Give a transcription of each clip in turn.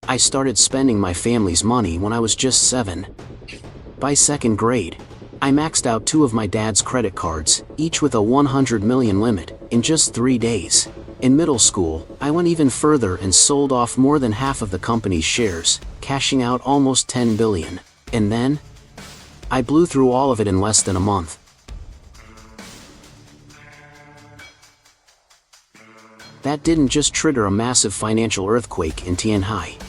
I started spending my family's money when I was just 7. By 2nd grade, I maxed out 2 of my dad's credit cards, each with a 100 million limit, in just 3 days. In middle school, I went even further and sold off more than half of the company's shares, cashing out almost 10 billion. And then, I blew through all of it in less than a month. That didn't just trigger a massive financial earthquake in Tianhai.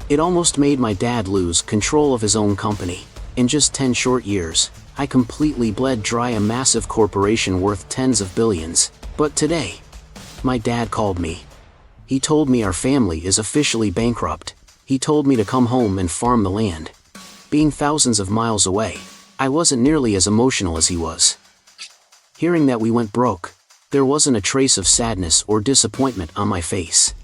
It almost made my dad lose control of his own company. In just 10 short years, I completely bled dry a massive corporation worth tens of billions. But today, my dad called me. He told me our family is officially bankrupt. He told me to come home and farm the land. Being thousands of miles away, I wasn't nearly as emotional as he was. Hearing that we went broke, there wasn't a trace of sadness or disappointment on my face.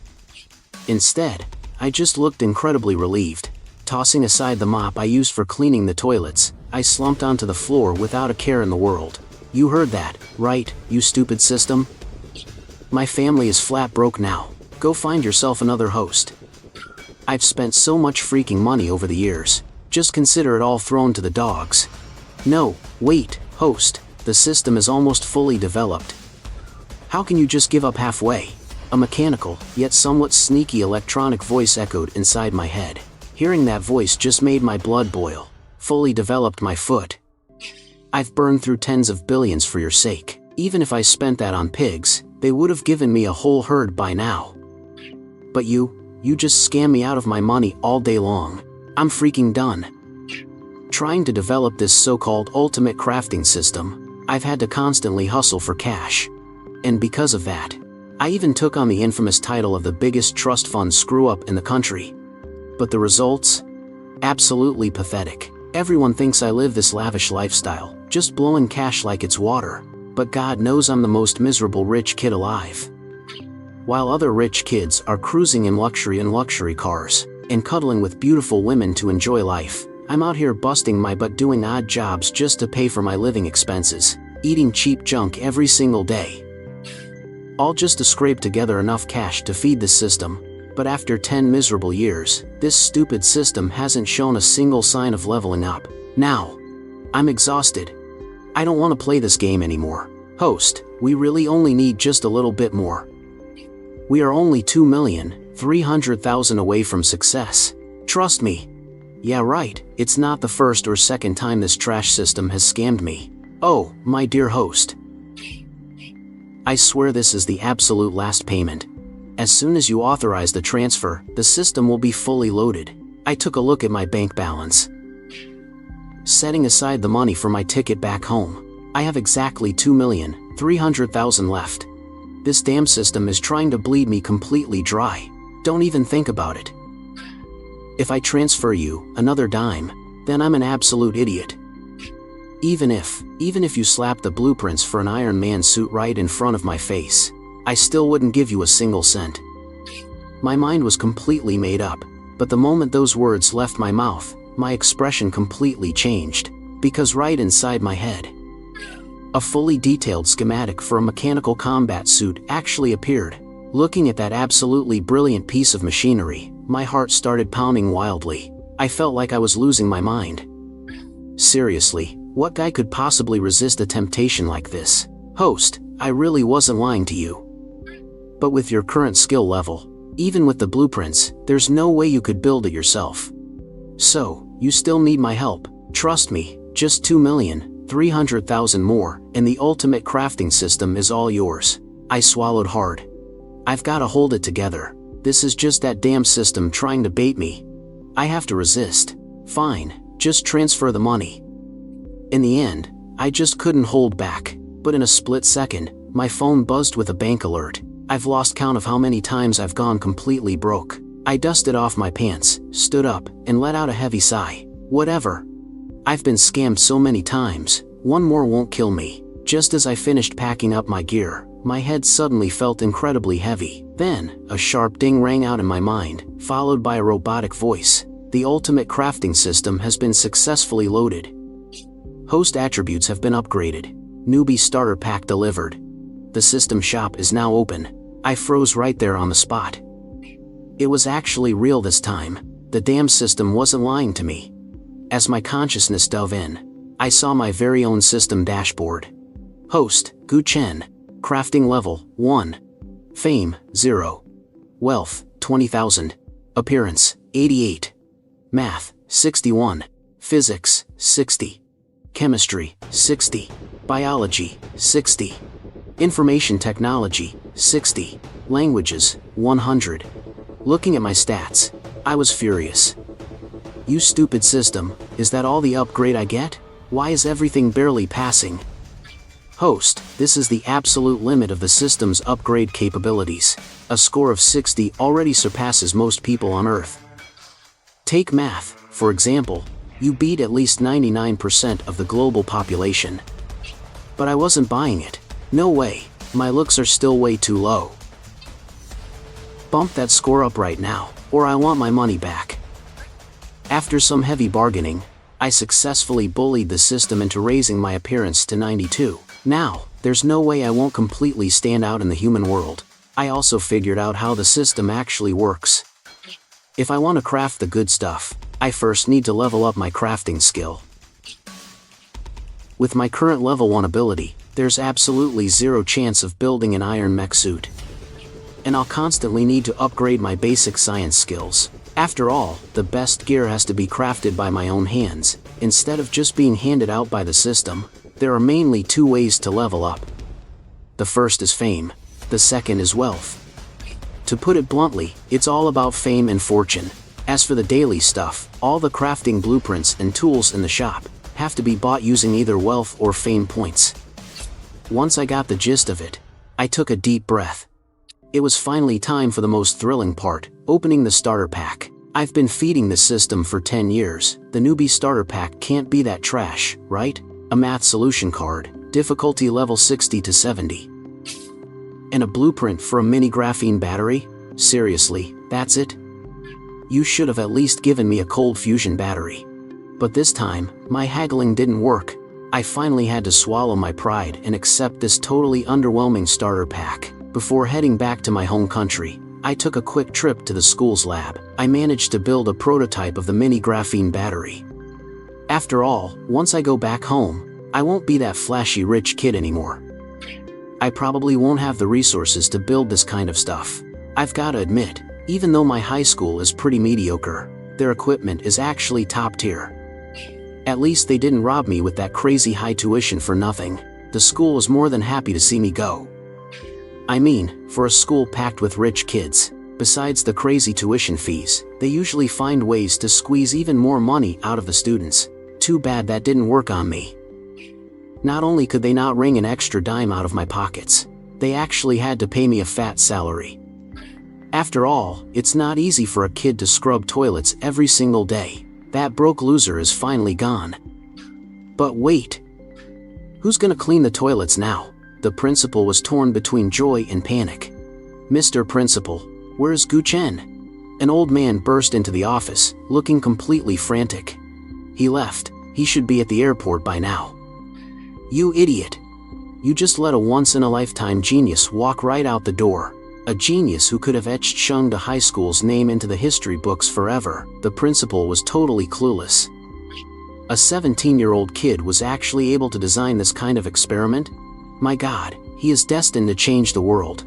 Instead, I just looked incredibly relieved. Tossing aside the mop I used for cleaning the toilets, I slumped onto the floor without a care in the world. You heard that, right, you stupid system? My family is flat broke now. Go find yourself another host. I've spent so much freaking money over the years. Just consider it all thrown to the dogs. No, wait, host, the system is almost fully developed. How can you just give up halfway? A mechanical, yet somewhat sneaky electronic voice echoed inside my head. Hearing that voice just made my blood boil. Fully developed my foot. I've burned through tens of billions for your sake. Even if I spent that on pigs, they would have given me a whole herd by now. But you just scam me out of my money all day long. I'm freaking done. Trying to develop this so-called ultimate crafting system, I've had to constantly hustle for cash. And because of that, I even took on the infamous title of the biggest trust fund screw-up in the country. But the results? Absolutely pathetic. Everyone thinks I live this lavish lifestyle, just blowing cash like it's water. But God knows I'm the most miserable rich kid alive. While other rich kids are cruising in luxury cars, and cuddling with beautiful women to enjoy life, I'm out here busting my butt doing odd jobs just to pay for my living expenses, eating cheap junk every single day. All just to scrape together enough cash to feed the system. But after 10 miserable years, this stupid system hasn't shown a single sign of leveling up. Now, I'm exhausted. I don't want to play this game anymore. Host, we really only need just a little bit more. We are only 2,300,000 away from success. Trust me. Yeah, right, it's not the first or second time this trash system has scammed me. Oh, my dear host. I swear this is the absolute last payment. As soon as you authorize the transfer, the system will be fully loaded. I took a look at my bank balance. Setting aside the money for my ticket back home, I have exactly 2,300,000 left. This damn system is trying to bleed me completely dry. Don't even think about it. If I transfer you another dime, then I'm an absolute idiot. Even if you slap the blueprints for an Iron Man suit right in front of my face, I still wouldn't give you a single cent. My mind was completely made up, but the moment those words left my mouth, my expression completely changed, because right inside my head, a fully detailed schematic for a mechanical combat suit actually appeared. Looking at that absolutely brilliant piece of machinery, my heart started pounding wildly. I felt like I was losing my mind. Seriously, what guy could possibly resist a temptation like this? Host, I really wasn't lying to you. But with your current skill level, even with the blueprints, there's no way you could build it yourself. So, you still need my help. Trust me, just 2,300,000 more, and the ultimate crafting system is all yours. I swallowed hard. I've got to hold it together. This is just that damn system trying to bait me. I have to resist. Fine, just transfer the money. In the end, I just couldn't hold back, but in a split second, my phone buzzed with a bank alert. I've lost count of how many times I've gone completely broke. I dusted off my pants, stood up, and let out a heavy sigh. Whatever. I've been scammed so many times, one more won't kill me. Just as I finished packing up my gear, my head suddenly felt incredibly heavy. Then, a sharp ding rang out in my mind, followed by a robotic voice. The ultimate crafting system has been successfully loaded. Host attributes have been upgraded. Newbie starter pack delivered. The system shop is now open. I froze right there on the spot. It was actually real this time. The damn system wasn't lying to me. As my consciousness dove in, I saw my very own system dashboard. Host, Gu Chen. Crafting level, 1. Fame, 0. Wealth, 20,000. Appearance, 88. Math, 61. Physics, 60. Chemistry, 60. Biology, 60. Information technology, 60. Languages, 100. Looking at my stats, I was furious. You stupid system, is that all the upgrade I get? Why is everything barely passing? Host, this is the absolute limit of the system's upgrade capabilities. A score of 60 already surpasses most people on Earth. Take math, for example. You beat at least 99% of the global population. But I wasn't buying it. No way, my looks are still way too low. Bump that score up right now, or I want my money back. After some heavy bargaining, I successfully bullied the system into raising my appearance to 92. Now, there's no way I won't completely stand out in the human world. I also figured out how the system actually works. If I want to craft the good stuff, I first need to level up my crafting skill. With my current level 1 ability, there's absolutely zero chance of building an iron mech suit. And I'll constantly need to upgrade my basic science skills. After all, the best gear has to be crafted by my own hands, instead of just being handed out by the system. There are mainly 2 ways to level up. The first is fame, the second is wealth. To put it bluntly, it's all about fame and fortune. As for the daily stuff, all the crafting blueprints and tools in the shop have to be bought using either wealth or fame points. Once I got the gist of it, I took a deep breath. It was finally time for the most thrilling part, opening the starter pack. I've been feeding this system for 10 years. The newbie starter pack can't be that trash, right? A math solution card, difficulty level 60 to 70. And a blueprint for a mini graphene battery? Seriously, that's it? You should have at least given me a cold fusion battery. But this time, my haggling didn't work. I finally had to swallow my pride and accept this totally underwhelming starter pack. Before heading back to my home country, I took a quick trip to the school's lab. I managed to build a prototype of the mini graphene battery. After all, once I go back home, I won't be that flashy rich kid anymore. I probably won't have the resources to build this kind of stuff. I've gotta admit, even though my high school is pretty mediocre, their equipment is actually top tier. At least they didn't rob me with that crazy high tuition for nothing. The school was more than happy to see me go. I mean, for a school packed with rich kids, besides the crazy tuition fees, they usually find ways to squeeze even more money out of the students. Too bad that didn't work on me. Not only could they not wring an extra dime out of my pockets, they actually had to pay me a fat salary. After all, it's not easy for a kid to scrub toilets every single day. That broke loser is finally gone. But wait. Who's gonna clean the toilets now? The principal was torn between joy and panic. Mr. Principal, where's Gu Chen? An old man burst into the office, looking completely frantic. He left. He should be at the airport by now. You idiot. You just let a once-in-a-lifetime genius walk right out the door. A genius who could have etched Chung to high school's name into the history books forever. The principal was totally clueless. A 17-year-old kid was actually able to design this kind of experiment? My God, he is destined to change the world.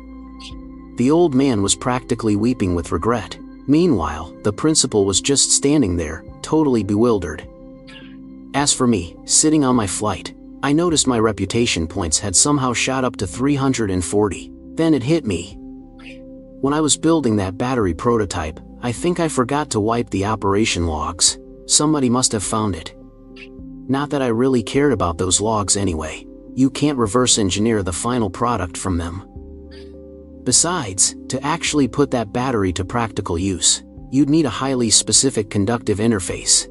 The old man was practically weeping with regret. Meanwhile, the principal was just standing there, totally bewildered. As for me, sitting on my flight, I noticed my reputation points had somehow shot up to 340. Then it hit me. When I was building that battery prototype, I think I forgot to wipe the operation logs. Somebody must have found it. Not that I really cared about those logs anyway. You can't reverse engineer the final product from them. Besides, to actually put that battery to practical use, you'd need a highly specific conductive interface.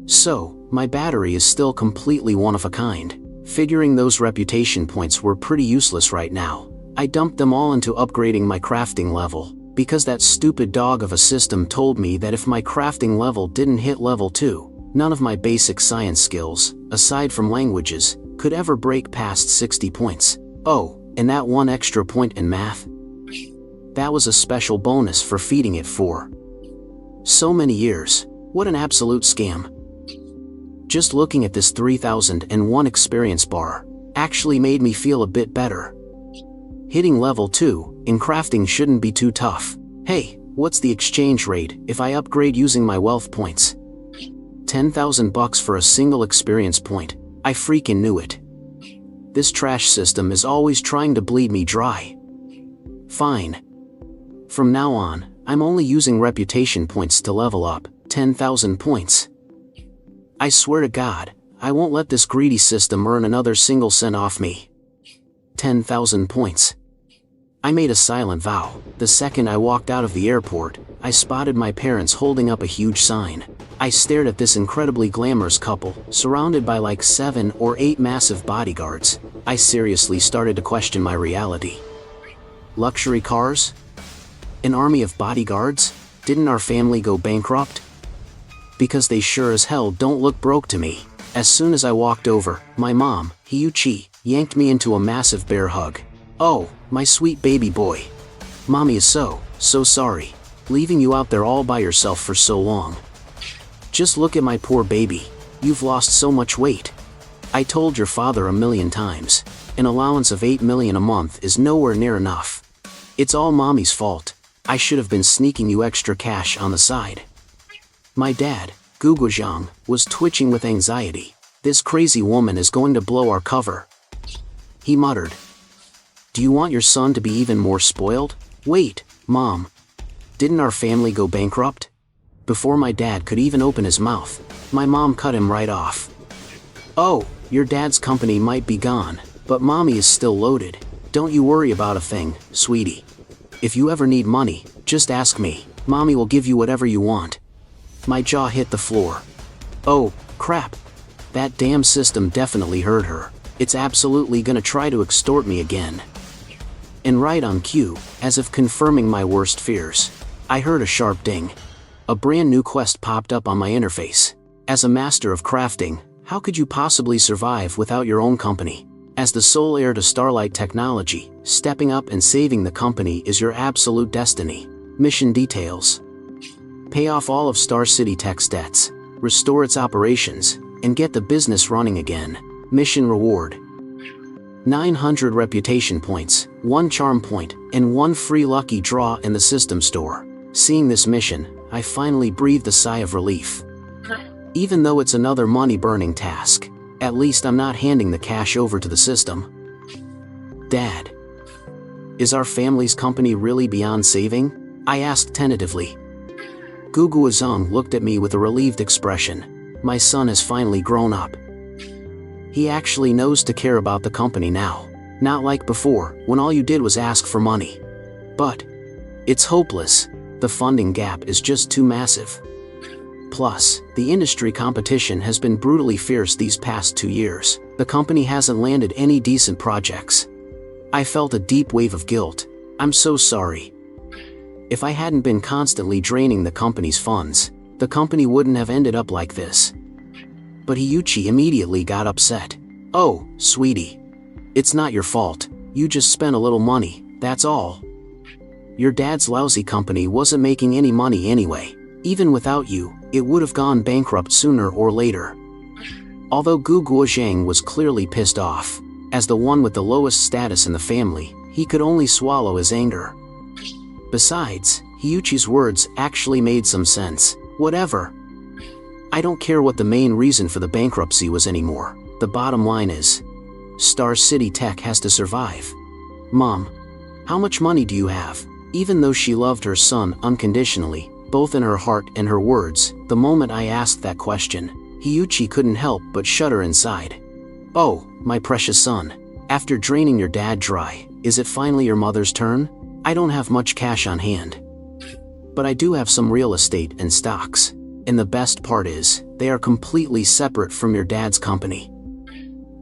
So, my battery is still completely one of a kind. Figuring those reputation points were pretty useless right now, I dumped them all into upgrading my crafting level, because that stupid dog of a system told me that if my crafting level didn't hit level 2, none of my basic science skills, aside from languages, could ever break past 60 points. Oh, and that one extra point in math? That was a special bonus for feeding it for so many years. What an absolute scam. Just looking at this 3001 experience bar actually made me feel a bit better. Hitting level 2 in crafting shouldn't be too tough. Hey, what's the exchange rate if I upgrade using my wealth points? 10,000 bucks for a single experience point. I freaking knew it. This trash system is always trying to bleed me dry. Fine. From now on, I'm only using reputation points to level up. 10,000 points. I swear to God, I won't let this greedy system earn another single cent off me. 10,000 points. I made a silent vow. The second I walked out of the airport, I spotted my parents holding up a huge sign. I stared at this incredibly glamorous couple, surrounded by like 7 or 8 massive bodyguards. I seriously started to question my reality. Luxury cars? An army of bodyguards? Didn't our family go bankrupt? Because they sure as hell don't look broke to me. As soon as I walked over, my mom, Hiyuchi, yanked me into a massive bear hug. Oh, my sweet baby boy. Mommy is so sorry, leaving you out there all by yourself for so long. Just look at my poor baby. You've lost so much weight. I told your father a million times. An allowance of 8 million a month is nowhere near enough. It's all mommy's fault. I should have been sneaking you extra cash on the side. My dad, Gugu Zhang, was twitching with anxiety. This crazy woman is going to blow our cover. He muttered. Do you want your son to be even more spoiled? Wait, Mom. Didn't our family go bankrupt? Before my dad could even open his mouth, my mom cut him right off. Oh, your dad's company might be gone, but Mommy is still loaded. Don't you worry about a thing, sweetie. If you ever need money, just ask me. Mommy will give you whatever you want. My jaw hit the floor. Oh, crap. That damn system definitely heard her. It's absolutely gonna try to extort me again. And right on cue, as if confirming my worst fears, I heard a sharp ding. A brand new quest popped up on my interface. As a master of crafting, how could you possibly survive without your own company? As the sole heir to Starlight Technology, stepping up and saving the company is your absolute destiny. Mission details. Pay off all of Star City Tech's debts, restore its operations, and get the business running again. Mission reward. 900 reputation points, 1 charm point, and 1 free lucky draw in the system store. Seeing this mission, I finally breathed a sigh of relief. Even though it's another money-burning task, at least I'm not handing the cash over to the system. Dad. Is our family's company really beyond saving? I asked tentatively. Gugu Zhang looked at me with a relieved expression. My son has finally grown up. He actually knows to care about the company now. Not like before, when all you did was ask for money. But it's hopeless. The funding gap is just too massive. Plus, the industry competition has been brutally fierce these past 2 years. The company hasn't landed any decent projects. I felt a deep wave of guilt. I'm so sorry. If I hadn't been constantly draining the company's funds, the company wouldn't have ended up like this. But Hiyuchi immediately got upset. Oh, sweetie. It's not your fault. You just spent a little money, that's all. Your dad's lousy company wasn't making any money anyway. Even without you, it would have gone bankrupt sooner or later. Although Gu Guozhang was clearly pissed off, as the one with the lowest status in the family, he could only swallow his anger. Besides, Hiyuchi's words actually made some sense. Whatever. I don't care what the main reason for the bankruptcy was anymore. The bottom line is, Star City Tech has to survive. Mom, how much money do you have? Even though she loved her son unconditionally, both in her heart and her words, the moment I asked that question, Hiyuchi couldn't help but shudder inside. Oh, my precious son. After draining your dad dry, is it finally your mother's turn? I don't have much cash on hand. But I do have some real estate and stocks. And the best part is, they are completely separate from your dad's company.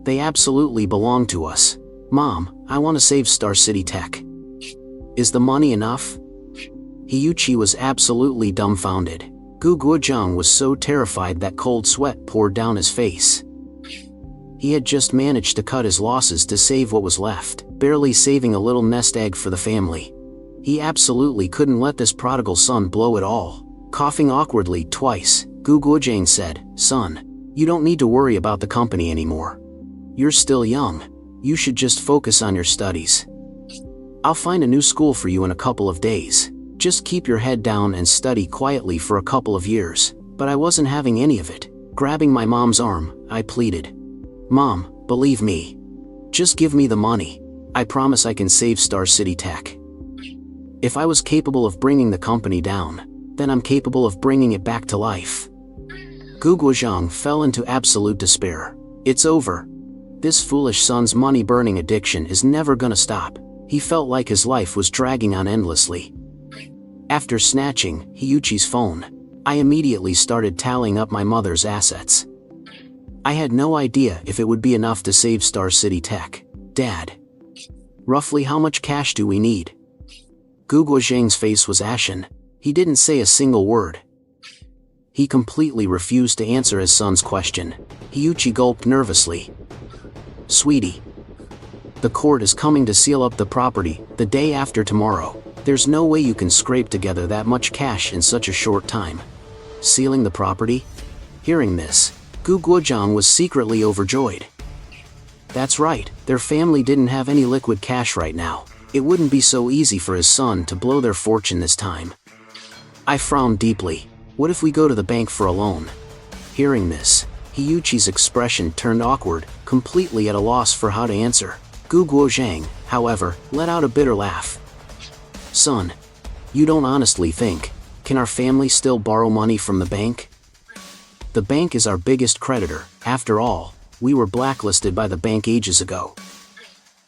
They absolutely belong to us. Mom, I want to save Star City Tech. Is the money enough? Hiyuchi was absolutely dumbfounded. Gu Guozhang was so terrified that cold sweat poured down his face. He had just managed to cut his losses to save what was left, barely saving a little nest egg for the family. He absolutely couldn't let this prodigal son blow it all. Coughing awkwardly twice, Gu Guozhang said, "Son, you don't need to worry about the company anymore. You're still young. You should just focus on your studies. I'll find a new school for you in a couple of days. Just keep your head down and study quietly for a couple of years." But I wasn't having any of it. Grabbing my mom's arm, I pleaded. "Mom, believe me. Just give me the money. I promise I can save Star City Tech. If I was capable of bringing the company down, then I'm capable of bringing it back to life." Gu Guozhang fell into absolute despair. It's over. This foolish son's money-burning addiction is never gonna stop. He felt like his life was dragging on endlessly. After snatching Hiyuchi's phone, I immediately started tallying up my mother's assets. I had no idea if it would be enough to save Star City Tech. "Dad, roughly how much cash do we need?" Gu Guozhang's face was ashen. He didn't say a single word. He completely refused to answer his son's question. Hiyuchi gulped nervously. "Sweetie, the court is coming to seal up the property the day after tomorrow. There's no way you can scrape together that much cash in such a short time." Sealing the property? Hearing this, Gu Guozhang was secretly overjoyed. That's right, their family didn't have any liquid cash right now. It wouldn't be so easy for his son to blow their fortune this time. I frowned deeply. What if we go to the bank for a loan? Hearing this, Hiyuchi's expression turned awkward, completely at a loss for how to answer. Gu Guozhang, however, let out a bitter laugh. "Son, you don't honestly think, can our family still borrow money from the bank? The bank is our biggest creditor. After all, we were blacklisted by the bank ages ago.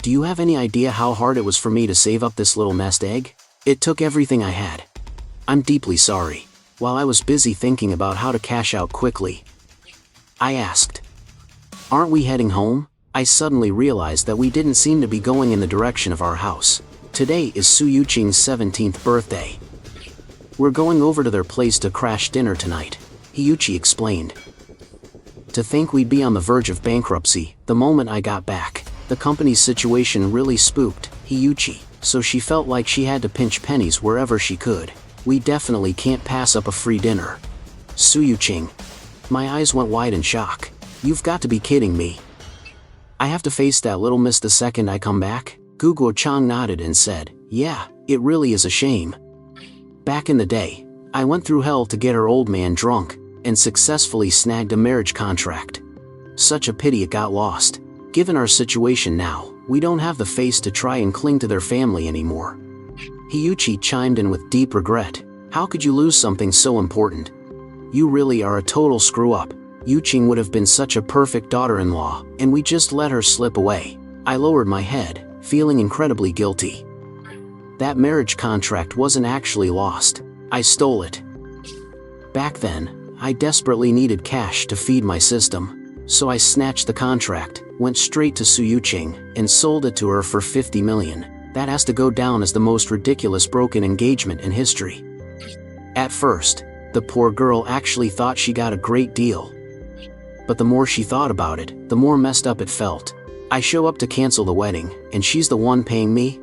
Do you have any idea how hard it was for me to save up this little nest egg? It took everything I had. I'm deeply sorry." While I was busy thinking about how to cash out quickly, I asked, "Aren't we heading home?" I suddenly realized that we didn't seem to be going in the direction of our house. Today is Su Yuqing's 17th birthday. "We're going over to their place to crash dinner tonight," Hiyuchi explained. To think we'd be on the verge of bankruptcy the moment I got back. The company's situation really spooked Hiyuchi, so she felt like she had to pinch pennies wherever she could. We definitely can't pass up a free dinner. "Su Yuqing." My eyes went wide in shock. "You've got to be kidding me. I have to face that little miss the second I come back?" Gu Guozhang nodded and said, "Yeah, it really is a shame. Back in the day, I went through hell to get her old man drunk, and successfully snagged a marriage contract. Such a pity it got lost. Given our situation now, we don't have the face to try and cling to their family anymore." Hiyuchi chimed in with deep regret. "How could you lose something so important? You really are a total screw-up. Yuqing would have been such a perfect daughter-in-law, and we just let her slip away." I lowered my head, feeling incredibly guilty. That marriage contract wasn't actually lost. I stole it. Back then, I desperately needed cash to feed my system, so I snatched the contract, went straight to Su Yuqing, and sold it to her for 50 million. That has to go down as the most ridiculous broken engagement in history. At first, the poor girl actually thought she got a great deal. But the more she thought about it, the more messed up it felt. I show up to cancel the wedding, and she's the one paying me?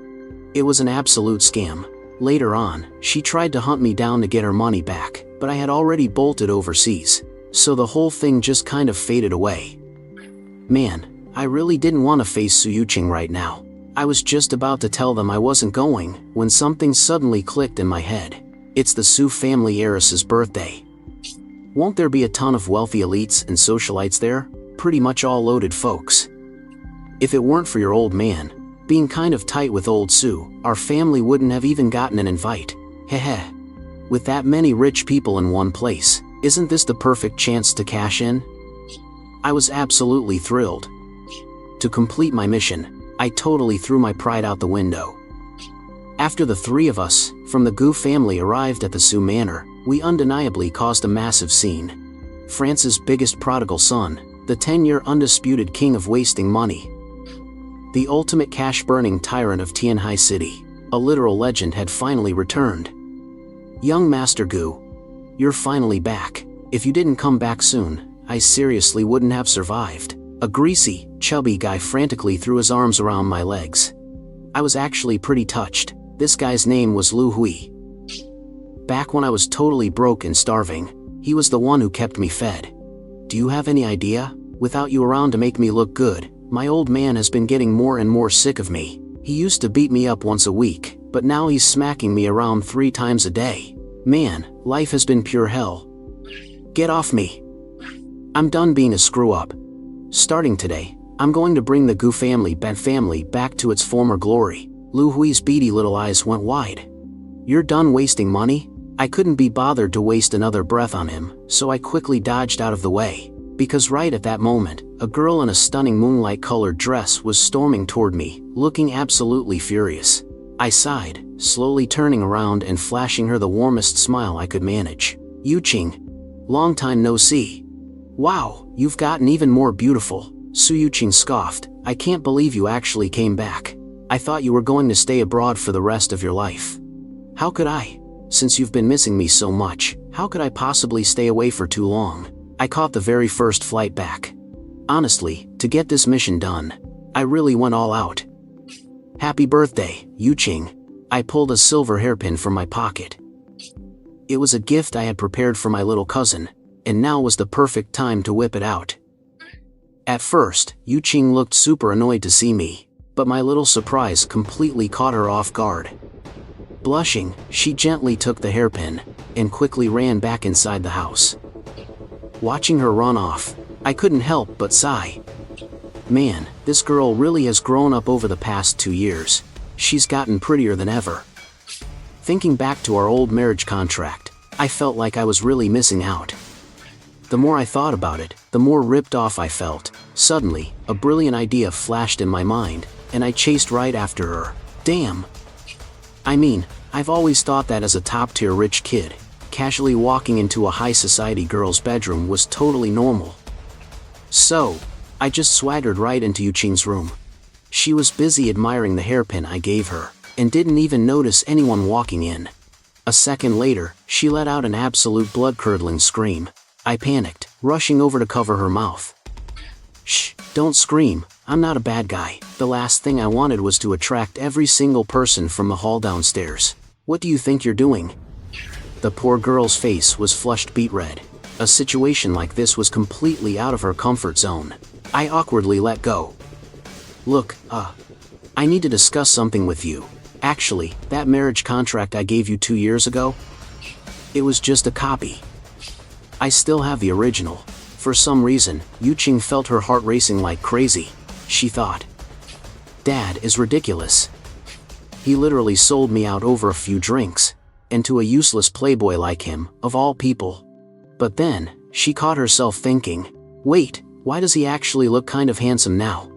It was an absolute scam. Later on, she tried to hunt me down to get her money back, but I had already bolted overseas, so the whole thing just kind of faded away. Man, I really didn't want to face Su Yuqing right now. I was just about to tell them I wasn't going, when something suddenly clicked in my head. It's the Su family heiress's birthday. Won't there be a ton of wealthy elites and socialites there? Pretty much all loaded folks. If it weren't for your old man being kind of tight with old Su, our family wouldn't have even gotten an invite. Heh. With that many rich people in one place, isn't this the perfect chance to cash in? I was absolutely thrilled. To complete my mission, I totally threw my pride out the window. After the three of us from the Gu family arrived at the Su manor, we undeniably caused a massive scene. France's biggest prodigal son, the 10-year undisputed king of wasting money. The ultimate cash-burning tyrant of Tianhai City, a literal legend, had finally returned. Young Master Gu, you're finally back. If you didn't come back soon, I seriously wouldn't have survived. A greasy, chubby guy frantically threw his arms around my legs. I was actually pretty touched. This guy's name was Lu Hui. Back when I was totally broke and starving, he was the one who kept me fed. Do you have any idea? Without you around to make me look good, my old man has been getting more and more sick of me. He used to beat me up once a week, but now he's smacking me around 3 times a day. Man, life has been pure hell. Get off me. I'm done being a screw-up. Starting today, I'm going to bring the Gu family back to its former glory. Lu Hui's beady little eyes went wide. You're done wasting money? I couldn't be bothered to waste another breath on him, so I quickly dodged out of the way. Because right at that moment, a girl in a stunning moonlight-colored dress was storming toward me, looking absolutely furious. I sighed, slowly turning around and flashing her the warmest smile I could manage. Yuqing. Long time no see. Wow, you've gotten even more beautiful. Su Yuqing scoffed. I can't believe you actually came back. I thought you were going to stay abroad for the rest of your life. How could I? Since you've been missing me so much, how could I possibly stay away for too long? I caught the very first flight back. Honestly, to get this mission done, I really went all out. Happy birthday, Yuqing. I pulled a silver hairpin from my pocket. It was a gift I had prepared for my little cousin, and now was the perfect time to whip it out. At first, Yuqing looked super annoyed to see me, but my little surprise completely caught her off guard. Blushing, she gently took the hairpin, and quickly ran back inside the house. Watching her run off, I couldn't help but sigh. Man, this girl really has grown up over the past 2 years. She's gotten prettier than ever. Thinking back to our old marriage contract, I felt like I was really missing out. The more I thought about it, the more ripped off I felt. Suddenly, a brilliant idea flashed in my mind, and I chased right after her. Damn. I mean, I've always thought that as a top-tier rich kid, casually walking into a high-society girl's bedroom was totally normal. So, I just swaggered right into Yuqing's room. She was busy admiring the hairpin I gave her, and didn't even notice anyone walking in. A second later, she let out an absolute blood-curdling scream. I panicked, rushing over to cover her mouth. Shh, don't scream, I'm not a bad guy. The last thing I wanted was to attract every single person from the hall downstairs. What do you think you're doing? The poor girl's face was flushed beet red. A situation like this was completely out of her comfort zone. I awkwardly let go. Look, I need to discuss something with you. Actually, that marriage contract I gave you 2 years ago? It was just a copy. I still have the original. For some reason, Yuqing felt her heart racing like crazy. She thought, Dad is ridiculous. He literally sold me out over a few drinks, and to a useless playboy like him, of all people. But then, she caught herself thinking, wait, why does he actually look kind of handsome now?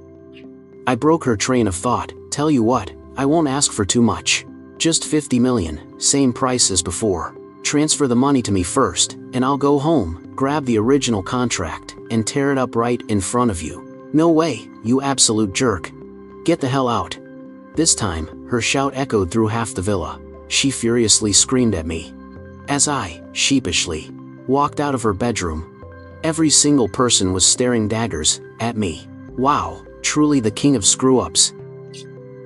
I broke her train of thought. Tell you what, I won't ask for too much. Just 50 million, same price as before. Transfer the money to me first, and I'll go home, grab the original contract, and tear it up right in front of you. No way, you absolute jerk. Get the hell out. This time, her shout echoed through half the villa. She furiously screamed at me. As I, sheepishly, walked out of her bedroom, every single person was staring daggers at me. Wow, truly the king of screw-ups.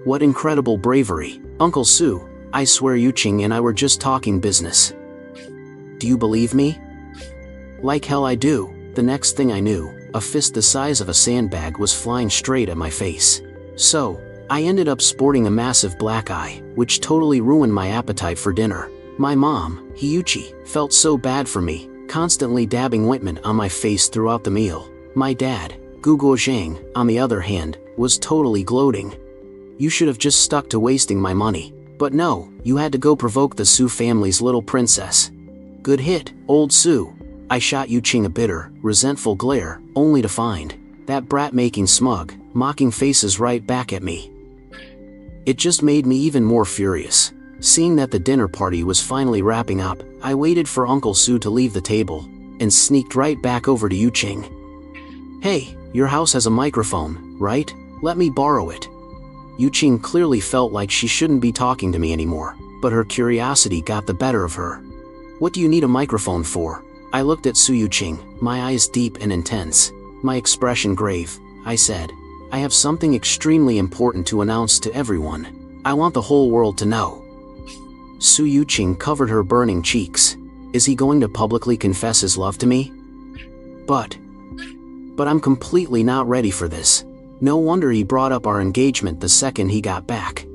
What incredible bravery. Uncle Su, I swear Yuqing and I were just talking business. Do you believe me? Like hell I do. The next thing I knew, a fist the size of a sandbag was flying straight at my face. So, I ended up sporting a massive black eye, which totally ruined my appetite for dinner. My mom, Hiyuchi, felt so bad for me, constantly dabbing ointment on my face throughout the meal. My dad, Guguo Zhang, on the other hand, was totally gloating. You should have just stuck to wasting my money. But no, you had to go provoke the Su family's little princess. Good hit, old Su. I shot Yuqing a bitter, resentful glare, only to find that brat making smug, mocking faces right back at me. It just made me even more furious. Seeing that the dinner party was finally wrapping up, I waited for Uncle Su to leave the table, and sneaked right back over to Yuqing. Hey, your house has a microphone, right? Let me borrow it. Yuqing clearly felt like she shouldn't be talking to me anymore, but her curiosity got the better of her. What do you need a microphone for? I looked at Su Yuqing, my eyes deep and intense, my expression grave. I said, I have something extremely important to announce to everyone. I want the whole world to know. Su Yuqing covered her burning cheeks. Is he going to publicly confess his love to me? But I'm completely not ready for this. No wonder he brought up our engagement the second he got back.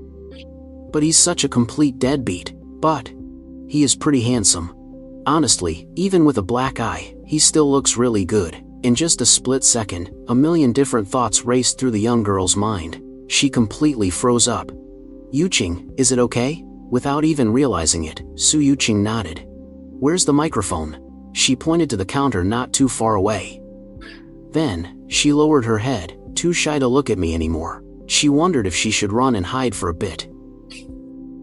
But he's such a complete deadbeat. But he is pretty handsome. Honestly, even with a black eye, he still looks really good. In just a split second, a million different thoughts raced through the young girl's mind. She completely froze up. Yuqing, is it okay? Without even realizing it, Su Yuqing nodded. Where's the microphone? She pointed to the counter not too far away. Then, she lowered her head, too shy to look at me anymore. She wondered if she should run and hide for a bit.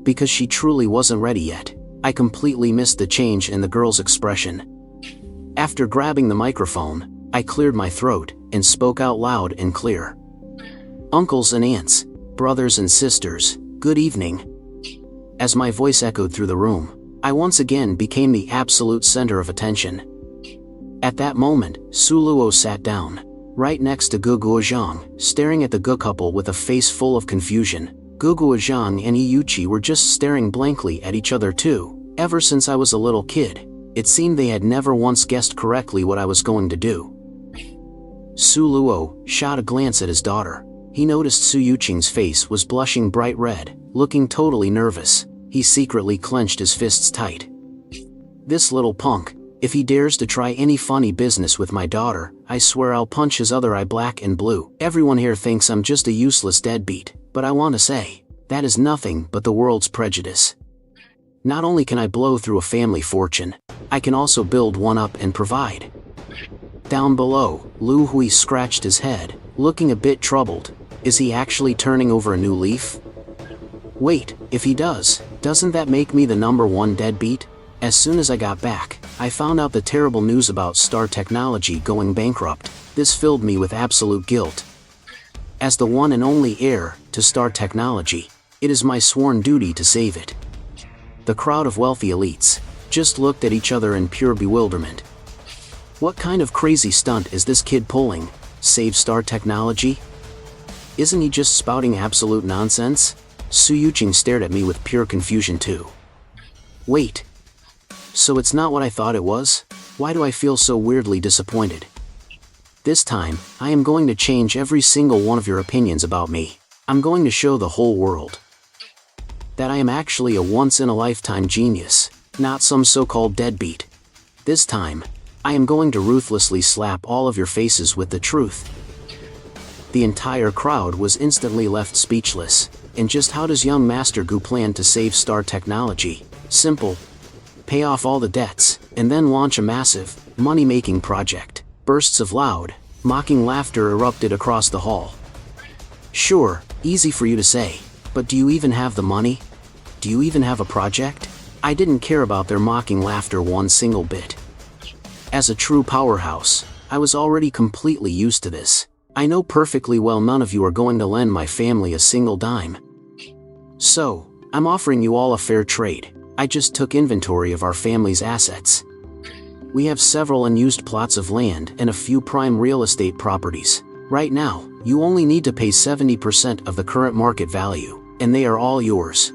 Because she truly wasn't ready yet. I completely missed the change in the girl's expression. After grabbing the microphone, I cleared my throat and spoke out loud and clear. Uncles and aunts, brothers and sisters, good evening. As my voice echoed through the room, I once again became the absolute center of attention. At that moment, Su Luo sat down, right next to Gu Guozhang, staring at the Gu couple with a face full of confusion. Gu Guozhang and Yuqi were just staring blankly at each other too. Ever since I was a little kid, it seemed they had never once guessed correctly what I was going to do. Su Luo shot a glance at his daughter. He noticed Su Yuqing's face was blushing bright red, looking totally nervous. He secretly clenched his fists tight. This little punk, if he dares to try any funny business with my daughter, I swear I'll punch his other eye black and blue. Everyone here thinks I'm just a useless deadbeat, but I want to say, that is nothing but the world's prejudice. Not only can I blow through a family fortune, I can also build one up and provide. Down below, Lu Hui scratched his head, looking a bit troubled. Is he actually turning over a new leaf? Wait, if he does, doesn't that make me the #1 deadbeat? As soon as I got back, I found out the terrible news about Star Technology going bankrupt. This filled me with absolute guilt. As the one and only heir to Star Technology, it is my sworn duty to save it. The crowd of wealthy elites just looked at each other in pure bewilderment. What kind of crazy stunt is this kid pulling? Save Star Technology? Isn't he just spouting absolute nonsense? Su Yuqing stared at me with pure confusion too. Wait. So it's not what I thought it was? Why do I feel so weirdly disappointed? This time, I am going to change every single one of your opinions about me. I'm going to show the whole world that I am actually a once-in-a-lifetime genius, not some so-called deadbeat. This time, I am going to ruthlessly slap all of your faces with the truth. The entire crowd was instantly left speechless. And just how does young Master Gu plan to save Star Technology? Simple. Pay off all the debts, and then launch a massive, money-making project. Bursts of loud, mocking laughter erupted across the hall. Sure, easy for you to say, but do you even have the money? Do you even have a project? I didn't care about their mocking laughter one single bit. As a true powerhouse, I was already completely used to this. I know perfectly well none of you are going to lend my family a single dime. So, I'm offering you all a fair trade. I just took inventory of our family's assets. We have several unused plots of land and a few prime real estate properties. Right now, you only need to pay 70% of the current market value, and they are all yours.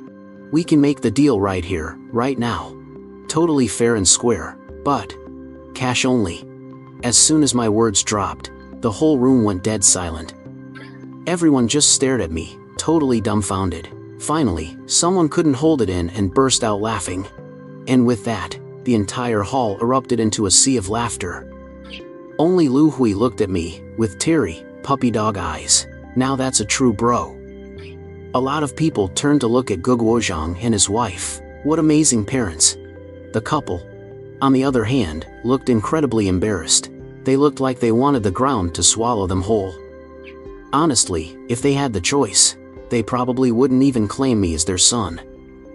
We can make the deal right here, right now. Totally fair and square, but cash only. As soon as my words dropped, the whole room went dead silent. Everyone just stared at me, totally dumbfounded. Finally, someone couldn't hold it in and burst out laughing. And with that, the entire hall erupted into a sea of laughter. Only Lu Hui looked at me, with teary, puppy dog eyes. Now that's a true bro. A lot of people turned to look at Gu Guozhang and his wife. What amazing parents. The couple, on the other hand, looked incredibly embarrassed. They looked like they wanted the ground to swallow them whole. Honestly, if they had the choice, they probably wouldn't even claim me as their son.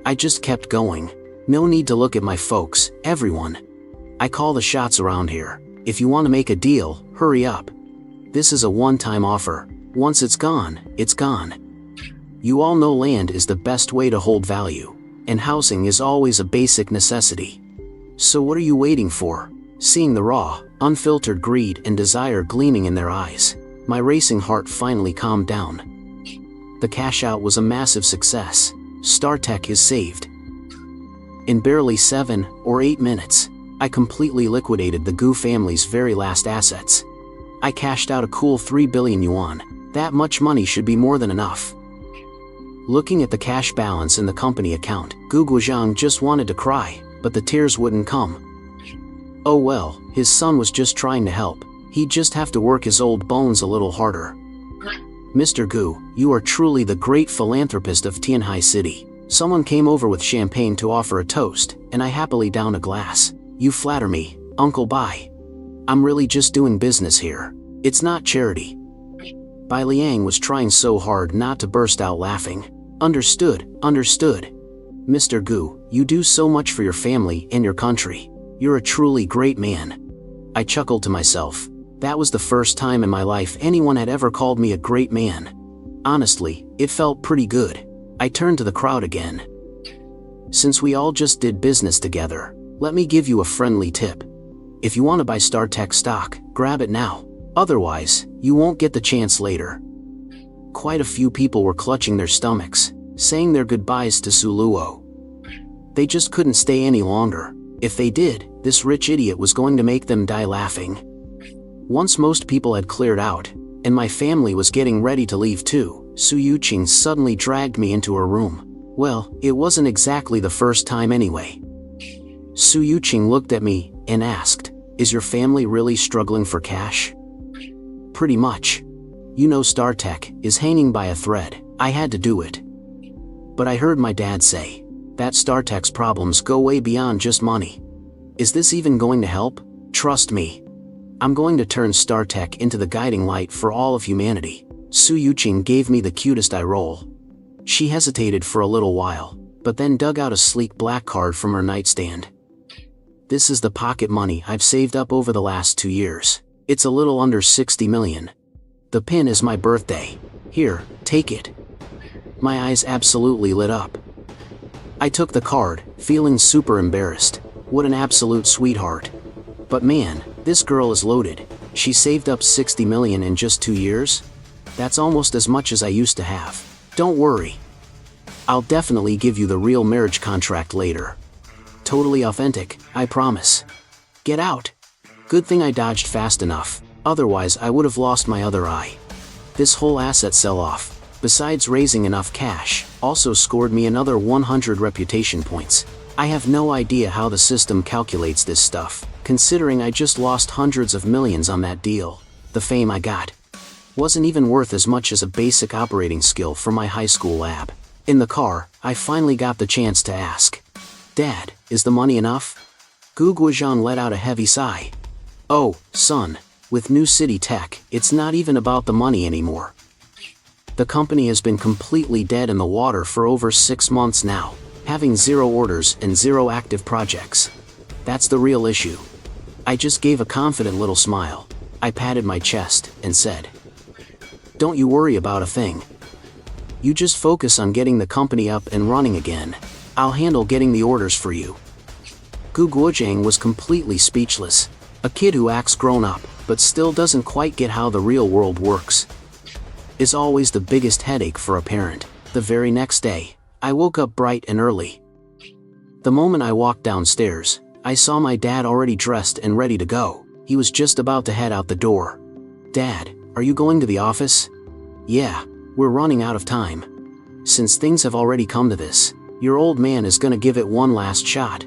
I just kept going. No need to look at my folks, everyone. I call the shots around here. If you want to make a deal, hurry up. This is a one-time offer. Once it's gone, it's gone. You all know land is the best way to hold value, and housing is always a basic necessity. So what are you waiting for? Seeing the raw, unfiltered greed and desire gleaming in their eyes, my racing heart finally calmed down. The cash out was a massive success. StarTech is saved. In barely 7 or 8 minutes, I completely liquidated the Gu family's very last assets. I cashed out a cool 3 billion yuan. That much money should be more than enough. Looking at the cash balance in the company account, Gu Guozhang just wanted to cry, but the tears wouldn't come. Oh well, his son was just trying to help. He'd just have to work his old bones a little harder. Mr. Gu, you are truly the great philanthropist of Tianhai City. Someone came over with champagne to offer a toast, and I happily downed a glass. You flatter me, Uncle Bai. I'm really just doing business here. It's not charity. Bai Liang was trying so hard not to burst out laughing. Understood, understood. Mr. Gu, you do so much for your family and your country. You're a truly great man. I chuckled to myself. That was the first time in my life anyone had ever called me a great man. Honestly, it felt pretty good. I turned to the crowd again. Since we all just did business together, let me give you a friendly tip. If you want to buy StarTech stock, grab it now. Otherwise, you won't get the chance later. Quite a few people were clutching their stomachs, saying their goodbyes to Su Luo. They just couldn't stay any longer. If they did, this rich idiot was going to make them die laughing. Once most people had cleared out, and my family was getting ready to leave too, Su Yuqing suddenly dragged me into her room. Well, it wasn't exactly the first time anyway. Su Yuqing looked at me and asked, "Is your family really struggling for cash?" Pretty much. You know StarTech is hanging by a thread. I had to do it. But I heard my dad say that StarTech's problems go way beyond just money. Is this even going to help? Trust me. I'm going to turn StarTech into the guiding light for all of humanity. Su Yuqing gave me the cutest eye roll. She hesitated for a little while, but then dug out a sleek black card from her nightstand. This is the pocket money I've saved up over the last 2 years. It's a little under 60 million. The pin is my birthday. Here, take it. My eyes absolutely lit up. I took the card, feeling super embarrassed. What an absolute sweetheart. But man, this girl is loaded. She saved up 60 million in just 2 years? That's almost as much as I used to have. Don't worry. I'll definitely give you the real marriage contract later. Totally authentic, I promise. Get out. Good thing I dodged fast enough, otherwise I would have lost my other eye. This whole asset sell-off, besides raising enough cash, also scored me another 100 reputation points. I have no idea how the system calculates this stuff, considering I just lost hundreds of millions on that deal. The fame I got wasn't even worth as much as a basic operating skill from my high school lab. In the car, I finally got the chance to ask, "Dad, is the money enough?" Gu Guozhang let out a heavy sigh. "Oh, son, with New City Tech, it's not even about the money anymore. The company has been completely dead in the water for over 6 months now, having 0 orders and 0 active projects. That's the real issue." I just gave a confident little smile. I patted my chest and said, "Don't you worry about a thing. You just focus on getting the company up and running again. I'll handle getting the orders for you." Gu Guozhang was completely speechless. A kid who acts grown up, but still doesn't quite get how the real world works, is always the biggest headache for a parent. The very next day, I woke up bright and early. The moment I walked downstairs, I saw my dad already dressed and ready to go. He was just about to head out the door. "Dad, are you going to the office?" "Yeah, we're running out of time. Since things have already come to this, your old man is gonna give it one last shot."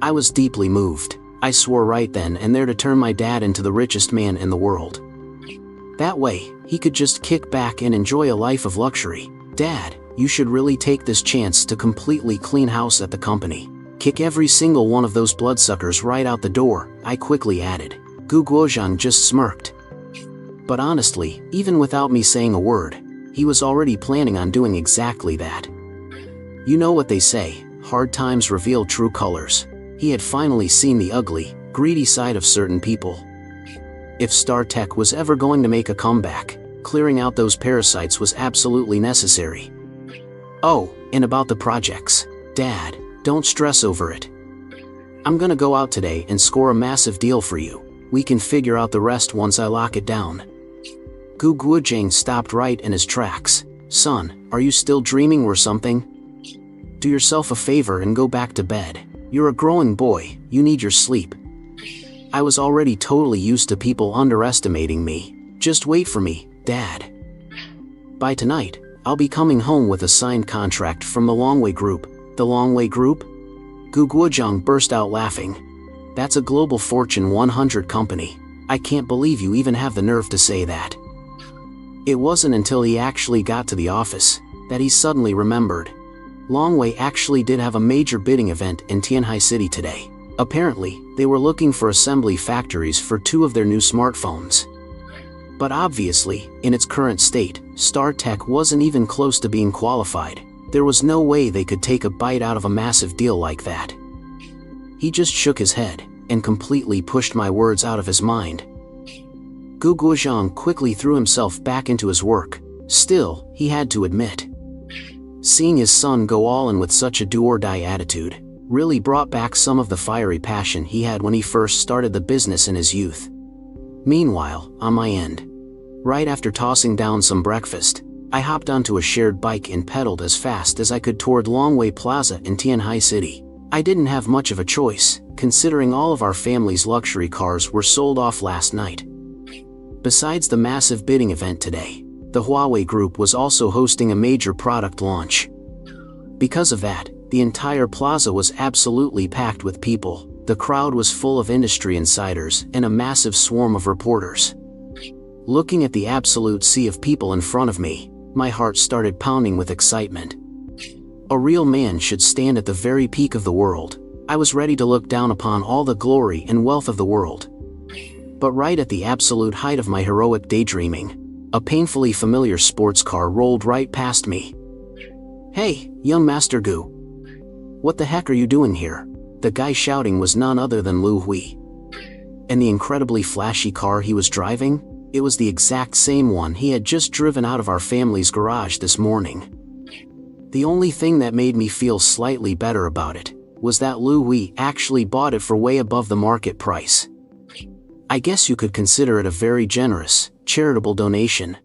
I was deeply moved. I swore right then and there to turn my dad into the richest man in the world. That way, he could just kick back and enjoy a life of luxury. "Dad, you should really take this chance to completely clean house at the company. Kick every single one of those bloodsuckers right out the door," I quickly added. Gu Guozhang just smirked. But honestly, even without me saying a word, he was already planning on doing exactly that. You know what they say, hard times reveal true colors. He had finally seen the ugly, greedy side of certain people. If StarTech was ever going to make a comeback, clearing out those parasites was absolutely necessary. Oh, and about the projects. Dad, don't stress over it. I'm gonna go out today and score a massive deal for you. We can figure out the rest once I lock it down. Gu Guozhang stopped right in his tracks. "Son, are you still dreaming or something?" Do yourself a favor and go back to bed. You're a growing boy, you need your sleep. I was already totally used to people underestimating me. Just wait for me, Dad. By tonight, I'll be coming home with a signed contract from the Longway Group. The Longway Group? Gu Guozhang burst out laughing. That's a global Fortune 100 company. I can't believe you even have the nerve to say that. It wasn't until he actually got to the office that he suddenly remembered. Longway actually did have a major bidding event in Tianhai City today. Apparently, they were looking for assembly factories for 2 of their new smartphones. But obviously, in its current state, StarTech wasn't even close to being qualified. There was no way they could take a bite out of a massive deal like that. He just shook his head and completely pushed my words out of his mind. Gu Guozhang quickly threw himself back into his work. Still, he had to admit, seeing his son go all in with such a do-or-die attitude really brought back some of the fiery passion he had when he first started the business in his youth. Meanwhile, on my end, right after tossing down some breakfast, I hopped onto a shared bike and pedaled as fast as I could toward Longway Plaza in Tianhai City. I didn't have much of a choice, considering all of our family's luxury cars were sold off last night. Besides the massive bidding event today, the Huawei Group was also hosting a major product launch. Because of that, the entire plaza was absolutely packed with people. The crowd was full of industry insiders and a massive swarm of reporters. Looking at the absolute sea of people in front of me, my heart started pounding with excitement. A real man should stand at the very peak of the world. I was ready to look down upon all the glory and wealth of the world. But right at the absolute height of my heroic daydreaming, a painfully familiar sports car rolled right past me. "Hey, young Master Gu. What the heck are you doing here?" The guy shouting was none other than Lu Hui. And the incredibly flashy car he was driving? It was the exact same one he had just driven out of our family's garage this morning. The only thing that made me feel slightly better about it was that Lu Hui actually bought it for way above the market price. I guess you could consider it a very generous, charitable donation.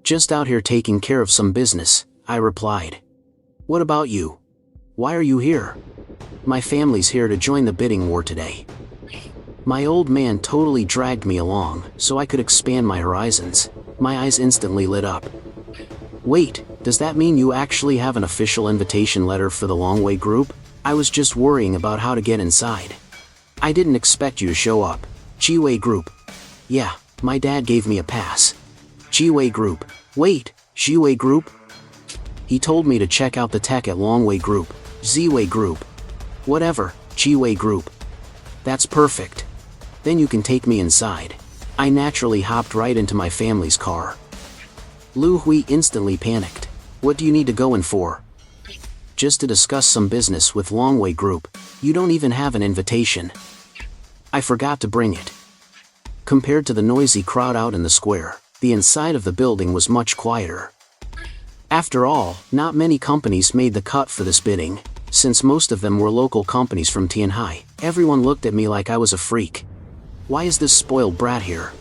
"Just out here taking care of some business," I replied. "What about you? Why are you here?" "My family's here to join the bidding war today." My old man totally dragged me along so I could expand my horizons. My eyes instantly lit up. "Wait, does that mean you actually have an official invitation letter for the Longway Group? I was just worrying about how to get inside. I didn't expect you to show up." "Jiwei Group." "Yeah, my dad gave me a pass." "Jiwei Group." "Wait, Jiwei Group?" "He told me to check out the tech at Longway Group." "Ziwei Group." "Whatever, Jiwei Group." "That's perfect. Then you can take me inside." I naturally hopped right into my family's car. Lu Hui instantly panicked. "What do you need to go in for?" "Just to discuss some business with Longway Group. You don't even have an invitation." "I forgot to bring it." Compared to the noisy crowd out in the square, the inside of the building was much quieter. After all, not many companies made the cut for this bidding. Since most of them were local companies from Tianhai, everyone looked at me like I was a freak. "Why is this spoiled brat here?"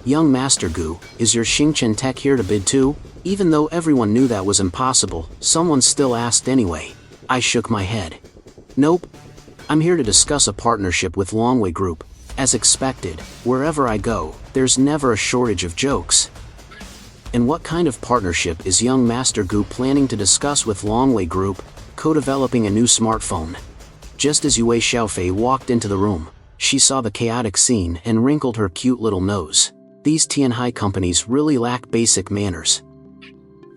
"Young Master Gu, is your Xingchen Tech here to bid too?" Even though everyone knew that was impossible, someone still asked anyway. I shook my head. "Nope. I'm here to discuss a partnership with Longway Group. As expected, wherever I go, there's never a shortage of jokes." "And what kind of partnership is young Master Gu planning to discuss with Longway Group?" "Co-developing a new smartphone." Just as Yue Xiaofei walked into the room, she saw the chaotic scene and wrinkled her cute little nose. These Tianhai companies really lack basic manners.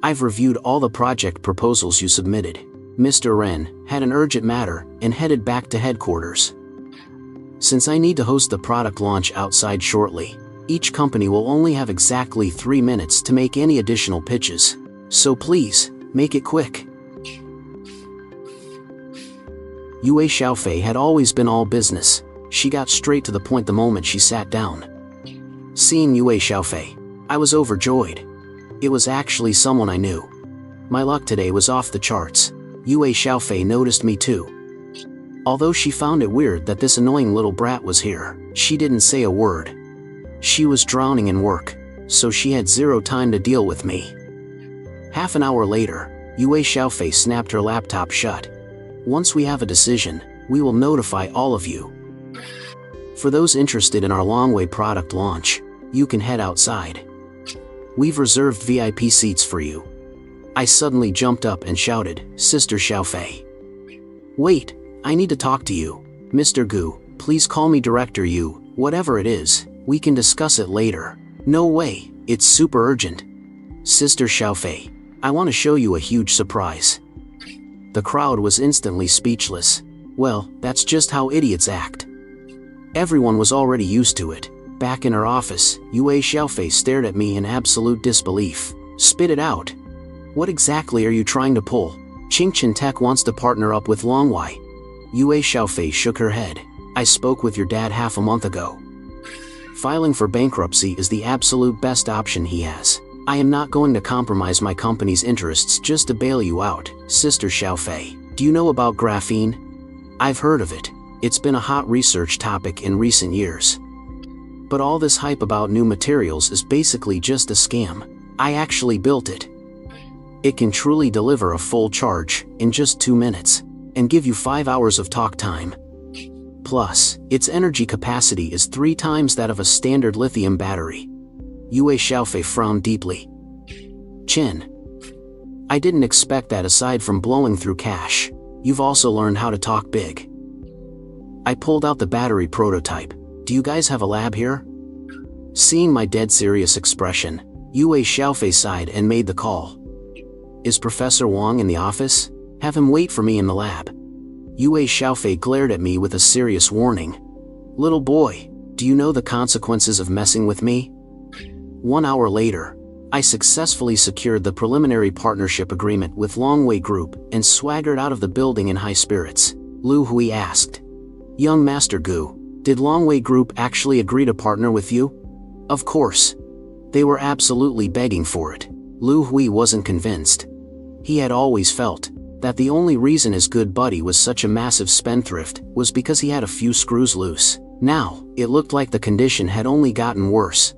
"I've reviewed all the project proposals you submitted." Mr. Ren had an urgent matter and headed back to headquarters. "Since I need to host the product launch outside shortly, each company will only have exactly 3 minutes to make any additional pitches. So please, make it quick." Yue Xiaofei had always been all business. She got straight to the point the moment she sat down. Seeing Yue Xiaofei, I was overjoyed. It was actually someone I knew. My luck today was off the charts. Yue Xiaofei noticed me too. Although she found it weird that this annoying little brat was here, she didn't say a word. She was drowning in work, so she had zero time to deal with me. Half an hour later, Yue Xiaofei snapped her laptop shut. Once we have a decision, we will notify all of you. For those interested in our Longway product launch, you can head outside. We've reserved VIP seats for you. I suddenly jumped up and shouted, Sister Xiaofei. Wait, I need to talk to you. Mr. Gu, please call me Director Yu, whatever it is, we can discuss it later. No way, it's super urgent. Sister Xiaofei, I want to show you a huge surprise. The crowd was instantly speechless. Well, that's just how idiots act. Everyone was already used to it. Back in her office, Yue Xiaofei stared at me in absolute disbelief. Spit it out. What exactly are you trying to pull? Qingchen Tech wants to partner up with Longwei. Yue Xiaofei shook her head. I spoke with your dad half a month ago. Filing for bankruptcy is the absolute best option he has. I am not going to compromise my company's interests just to bail you out, Sister Xiaofei. Do you know about graphene? I've heard of it. It's been a hot research topic in recent years. But all this hype about new materials is basically just a scam. I actually built it. It can truly deliver a full charge in just 2 minutes and give you 5 hours of talk time. Plus, its energy capacity is 3 times that of a standard lithium battery. Yue Xiaofei frowned deeply. Chin. I didn't expect that aside from blowing through cash, you've also learned how to talk big. I pulled out the battery prototype. Do you guys have a lab here? Seeing my dead serious expression, Yue Xiaofei sighed and made the call. Is Professor Wang in the office? Have him wait for me in the lab. Yue Xiaofei glared at me with a serious warning. Little boy, do you know the consequences of messing with me? 1 hour later, I successfully secured the preliminary partnership agreement with Longway Group and swaggered out of the building in high spirits. Lu Hui asked. Young Master Gu, did Longway Group actually agree to partner with you? Of course. They were absolutely begging for it. Lu Hui wasn't convinced. He had always felt that the only reason his good buddy was such a massive spendthrift was because he had a few screws loose. Now, it looked like the condition had only gotten worse.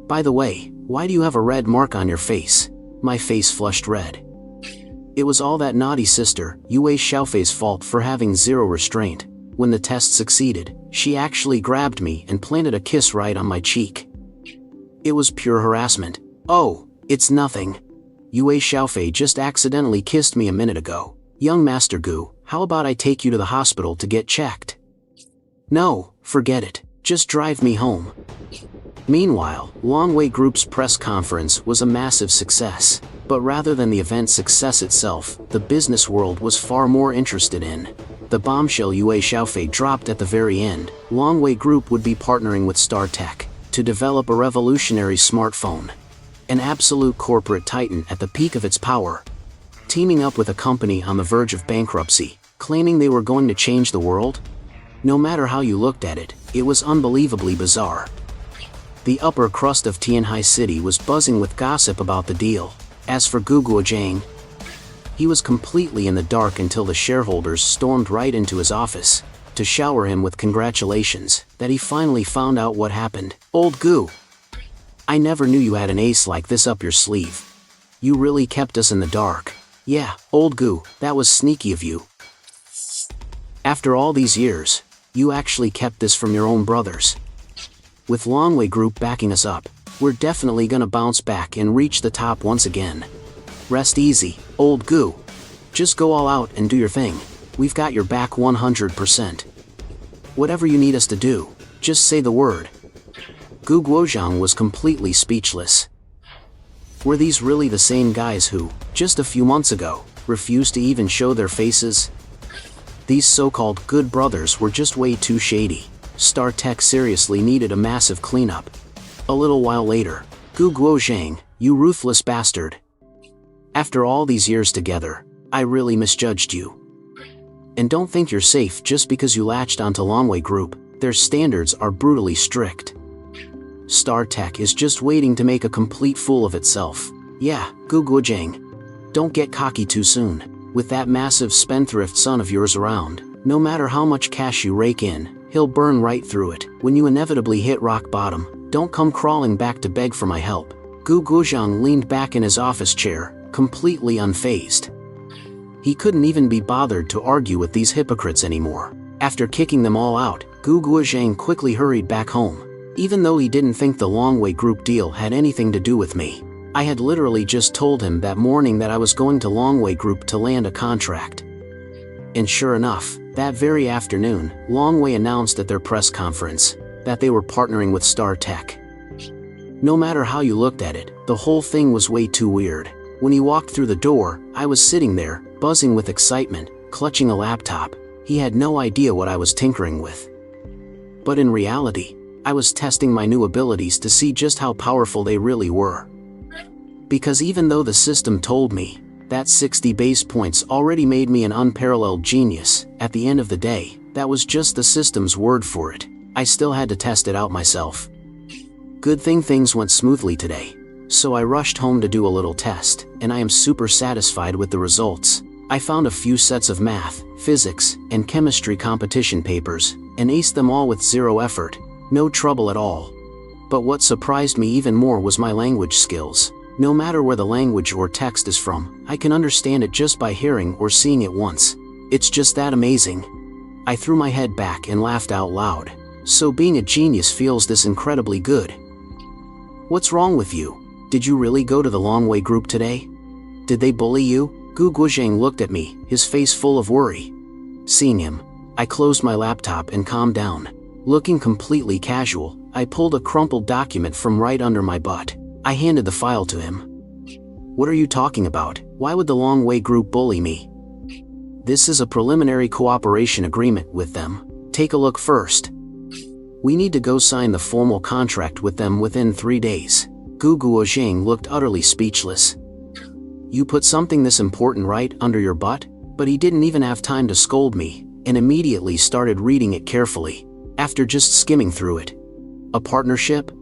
By the way, why do you have a red mark on your face? My face flushed red. It was all that naughty sister, Yue Xiaofei's fault for having zero restraint. When the test succeeded, she actually grabbed me and planted a kiss right on my cheek. It was pure harassment. Oh, it's nothing. Yue Xiaofei just accidentally kissed me a minute ago. Young Master Gu, how about I take you to the hospital to get checked? No, forget it. Just drive me home. Meanwhile, Longway Group's press conference was a massive success. But rather than the event's success itself, the business world was far more interested in the bombshell Yue Xiaofei dropped at the very end. Longway Group would be partnering with StarTech to develop a revolutionary smartphone. An absolute corporate titan at the peak of its power. Teaming up with a company on the verge of bankruptcy, claiming they were going to change the world? No matter how you looked at it, it was unbelievably bizarre. The upper crust of Tianhai City was buzzing with gossip about the deal. As for Gu Guozhang, he was completely in the dark until the shareholders stormed right into his office to shower him with congratulations that he finally found out what happened. Old Gu, I never knew you had an ace like this up your sleeve. You really kept us in the dark. Yeah, old Gu, that was sneaky of you. After all these years, you actually kept this from your own brothers. With Longway Group backing us up, we're definitely gonna bounce back and reach the top once again. Rest easy, old Gu. Just go all out and do your thing. We've got your back 100%. Whatever you need us to do, just say the word. Gu Guozhang was completely speechless. Were these really the same guys who, just a few months ago, refused to even show their faces? These so-called good brothers were just way too shady. StarTech seriously needed a massive cleanup. A little while later, Gu Guozhang, you ruthless bastard. After all these years together, I really misjudged you. And don't think you're safe just because you latched onto Longway Group. Their standards are brutally strict. StarTech is just waiting to make a complete fool of itself. Yeah, Gu Guozhang. Don't get cocky too soon. With that massive spendthrift son of yours around, no matter how much cash you rake in, he'll burn right through it. When you inevitably hit rock bottom, don't come crawling back to beg for my help. Gu Guozhang leaned back in his office chair, completely unfazed. He couldn't even be bothered to argue with these hypocrites anymore. After kicking them all out, Gu Guozhang quickly hurried back home. Even though he didn't think the Longwei Group deal had anything to do with me, I had literally just told him that morning that I was going to Longwei Group to land a contract. And sure enough, that very afternoon, Longwei announced at their press conference that they were partnering with Star Tech. No matter how you looked at it, the whole thing was way too weird. When he walked through the door, I was sitting there, buzzing with excitement, clutching a laptop. He had no idea what I was tinkering with. But in reality, I was testing my new abilities to see just how powerful they really were. Because even though the system told me that 60 base points already made me an unparalleled genius, at the end of the day, that was just the system's word for it. I still had to test it out myself. Good thing things went smoothly today. So I rushed home to do a little test, and I am super satisfied with the results. I found a few sets of math, physics, and chemistry competition papers, and aced them all with zero effort. No trouble at all. But what surprised me even more was my language skills. No matter where the language or text is from, I can understand it just by hearing or seeing it once. It's just that amazing. I threw my head back and laughed out loud. So being a genius feels this incredibly good. What's wrong with you? Did you really go to the Longwei Group today? Did they bully you? Gu Guozhang looked at me, his face full of worry. Seeing him, I closed my laptop and calmed down. Looking completely casual, I pulled a crumpled document from right under my butt. I handed the file to him. What are you talking about? Why would the Longwei Group bully me? This is a preliminary cooperation agreement with them. Take a look first. We need to go sign the formal contract with them within 3 days. Gu Guozhang looked utterly speechless. You put something this important right under your butt? But he didn't even have time to scold me, and immediately started reading it carefully, after just skimming through it. A partnership?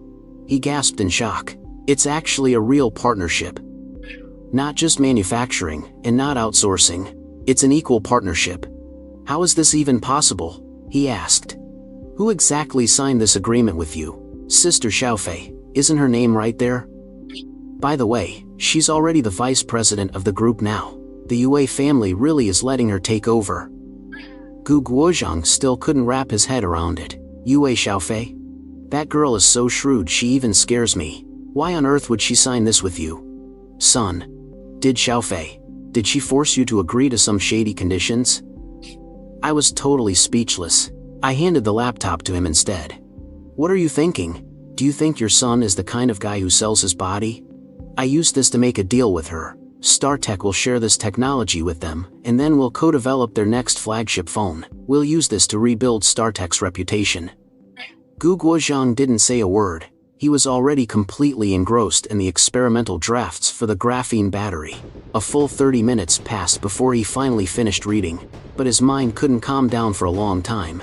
He gasped in shock. It's actually a real partnership. Not just manufacturing, and not outsourcing. It's an equal partnership. How is this even possible? He asked. Who exactly signed this agreement with you? Sister Xiaofei, isn't her name right there? By the way, she's already the vice president of the group now. The Yue family really is letting her take over. Gu Guozhang still couldn't wrap his head around it. Yue Xiaofei? That girl is so shrewd she even scares me. Why on earth would she sign this with you? Son, did she force you to agree to some shady conditions? I was totally speechless. I handed the laptop to him instead. What are you thinking? Do you think your son is the kind of guy who sells his body? I used this to make a deal with her. StarTech will share this technology with them, and then we'll co-develop their next flagship phone. We'll use this to rebuild StarTech's reputation. Gu Guozhang didn't say a word. He was already completely engrossed in the experimental drafts for the graphene battery. A full 30 minutes passed before he finally finished reading, but his mind couldn't calm down for a long time.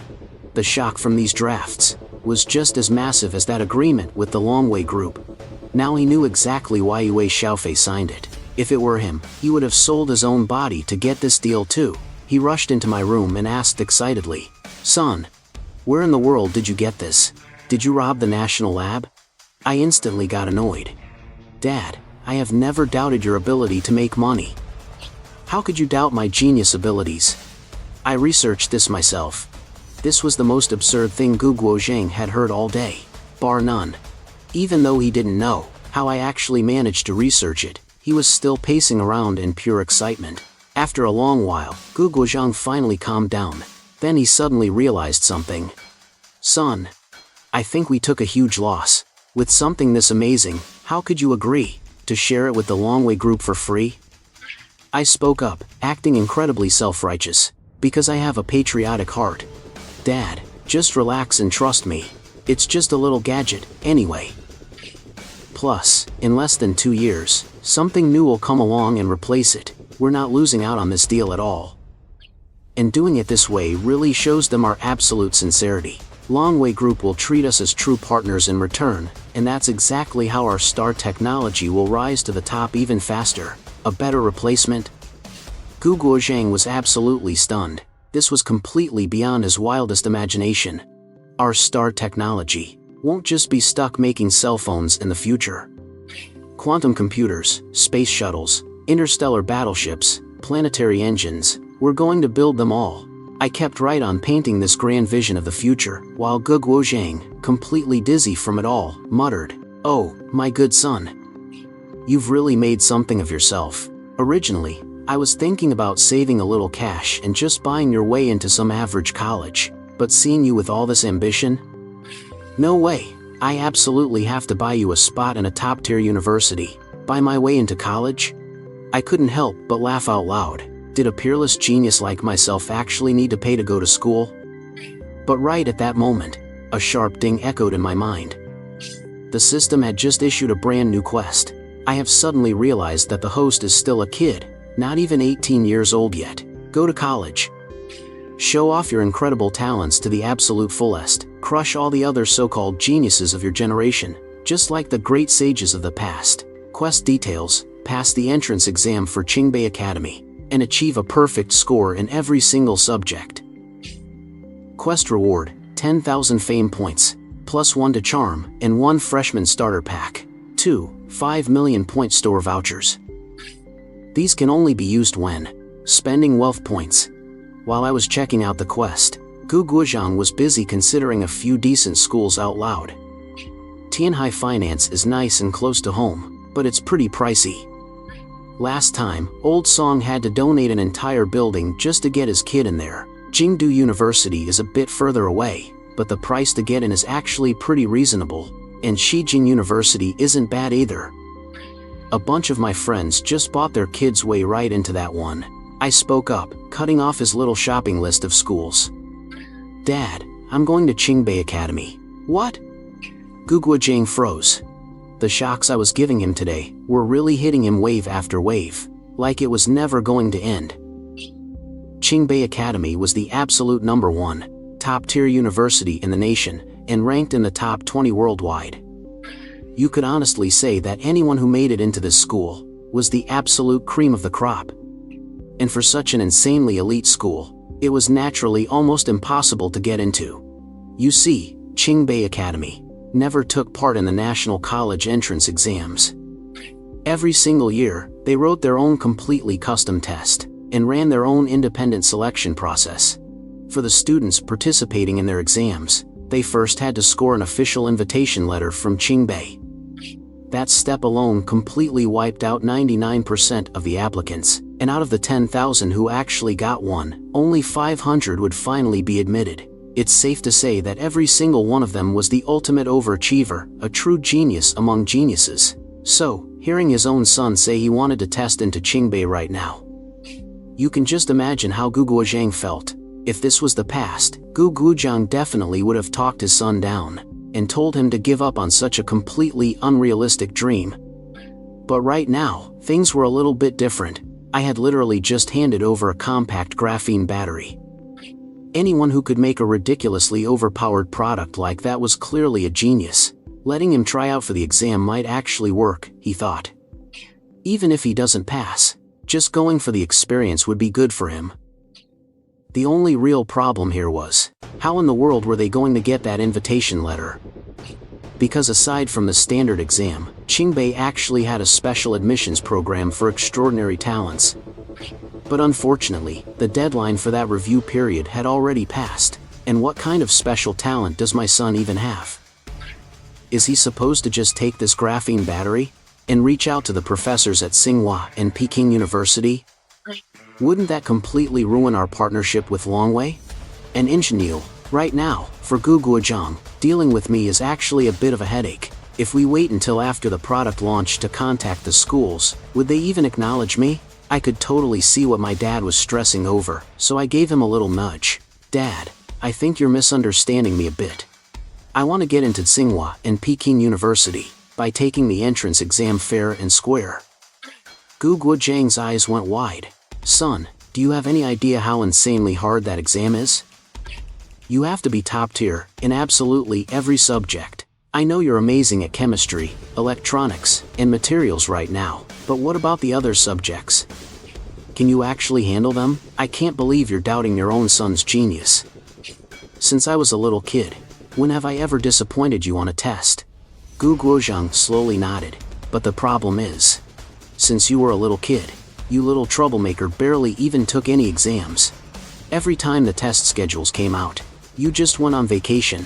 The shock from these drafts was just as massive as that agreement with the Longwei Group. Now he knew exactly why Yue Xiaofei signed it. If it were him, he would have sold his own body to get this deal too. He rushed into my room and asked excitedly, Son, where in the world did you get this? Did you rob the national lab? I instantly got annoyed. Dad, I have never doubted your ability to make money. How could you doubt my genius abilities? I researched this myself. This was the most absurd thing Gu Guozhang had heard all day, bar none. Even though he didn't know how I actually managed to research it, he was still pacing around in pure excitement. After a long while, Gu Guozhang finally calmed down. Then he suddenly realized something. Son, I think we took a huge loss. With something this amazing, how could you agree to share it with the Longwei Group for free? I spoke up, acting incredibly self-righteous, because I have a patriotic heart. Dad, just relax and trust me. It's just a little gadget, anyway. Plus, in less than 2 years, something new will come along and replace it. We're not losing out on this deal at all. And doing it this way really shows them our absolute sincerity. Longwei Group will treat us as true partners in return, and that's exactly how our star technology will rise to the top even faster. A better replacement? Gu Guozhang was absolutely stunned. This was completely beyond his wildest imagination. Our star technology won't just be stuck making cell phones in the future. Quantum computers, space shuttles, Interstellar battleships, planetary engines, we're going to build them all. I kept right on painting this grand vision of the future, while Gu Guozhang, completely dizzy from it all, muttered, "Oh, my good son. You've really made something of yourself. Originally, I was thinking about saving a little cash and just buying your way into some average college, but seeing you with all this ambition? No way, I absolutely have to buy you a spot in a top-tier university. Buy my way into college?" I couldn't help but laugh out loud. Did a peerless genius like myself actually need to pay to go to school? But right at that moment, a sharp ding echoed in my mind. The system had just issued a brand new quest. I have suddenly realized that the host is still a kid, not even 18 years old yet. Go to college. Show off your incredible talents to the absolute fullest. Crush all the other so-called geniuses of your generation, just like the great sages of the past. Quest details: pass the entrance exam for Qingbei Academy, and achieve a perfect score in every single subject. Quest reward: 10,000 fame points, plus 1 to charm, and 1 freshman starter pack. 2. 5 million point store vouchers. These can only be used when spending wealth points. While I was checking out the quest, Gu Guozhang was busy considering a few decent schools out loud. Tianhai Finance is nice and close to home, but it's pretty pricey. Last time, Old Song had to donate an entire building just to get his kid in there. Jingdu University is a bit further away, but the price to get in is actually pretty reasonable, and Shijing University isn't bad either. A bunch of my friends just bought their kids' way right into that one. I spoke up, cutting off his little shopping list of schools. "Dad, I'm going to Qingbei Academy." "What?" Gu Guozhang froze. The shocks I was giving him today were really hitting him wave after wave, like it was never going to end. Qingbei Academy was the absolute #1, top-tier university in the nation, and ranked in the top 20 worldwide. You could honestly say that anyone who made it into this school was the absolute cream of the crop. And for such an insanely elite school, it was naturally almost impossible to get into. You see, Qingbei Academy never took part in the national college entrance exams. Every single year, they wrote their own completely custom test, and ran their own independent selection process. For the students participating in their exams, they first had to score an official invitation letter from Qingbei. That step alone completely wiped out 99% of the applicants, and out of the 10,000 who actually got one, only 500 would finally be admitted. It's safe to say that every single one of them was the ultimate overachiever, a true genius among geniuses. So, hearing his own son say he wanted to test into Qingbei right now, you can just imagine how Gu Guozhang felt. If this was the past, Gu Guozhang definitely would have talked his son down, and told him to give up on such a completely unrealistic dream. But right now, things were a little bit different. I had literally just handed over a compact graphene battery. Anyone who could make a ridiculously overpowered product like that was clearly a genius. Letting him try out for the exam might actually work, he thought. Even if he doesn't pass, just going for the experience would be good for him. The only real problem here was, how in the world were they going to get that invitation letter? Because aside from the standard exam, Qingbei actually had a special admissions program for extraordinary talents. But unfortunately, the deadline for that review period had already passed, and what kind of special talent does my son even have? Is he supposed to just take this graphene battery and reach out to the professors at Tsinghua and Peking University? Wouldn't that completely ruin our partnership with Longwei? And ingenue, right now, for Gu Guozhang, dealing with me is actually a bit of a headache. If we wait until after the product launch to contact the schools, would they even acknowledge me? I could totally see what my dad was stressing over, so I gave him a little nudge. "Dad, I think you're misunderstanding me a bit. I want to get into Tsinghua and Peking University by taking the entrance exam fair and square." Gu Guozhang's eyes went wide. "Son, do you have any idea how insanely hard that exam is? You have to be top tier in absolutely every subject. I know you're amazing at chemistry, electronics, and materials right now, but what about the other subjects? Can you actually handle them? I can't believe you're doubting your own son's genius. Since I was a little kid, when have I ever disappointed you on a test?" Gu Guozhang slowly nodded. "But the problem is, since you were a little kid, You little troublemaker barely even took any exams. Every time the test schedules came out, you just went on vacation.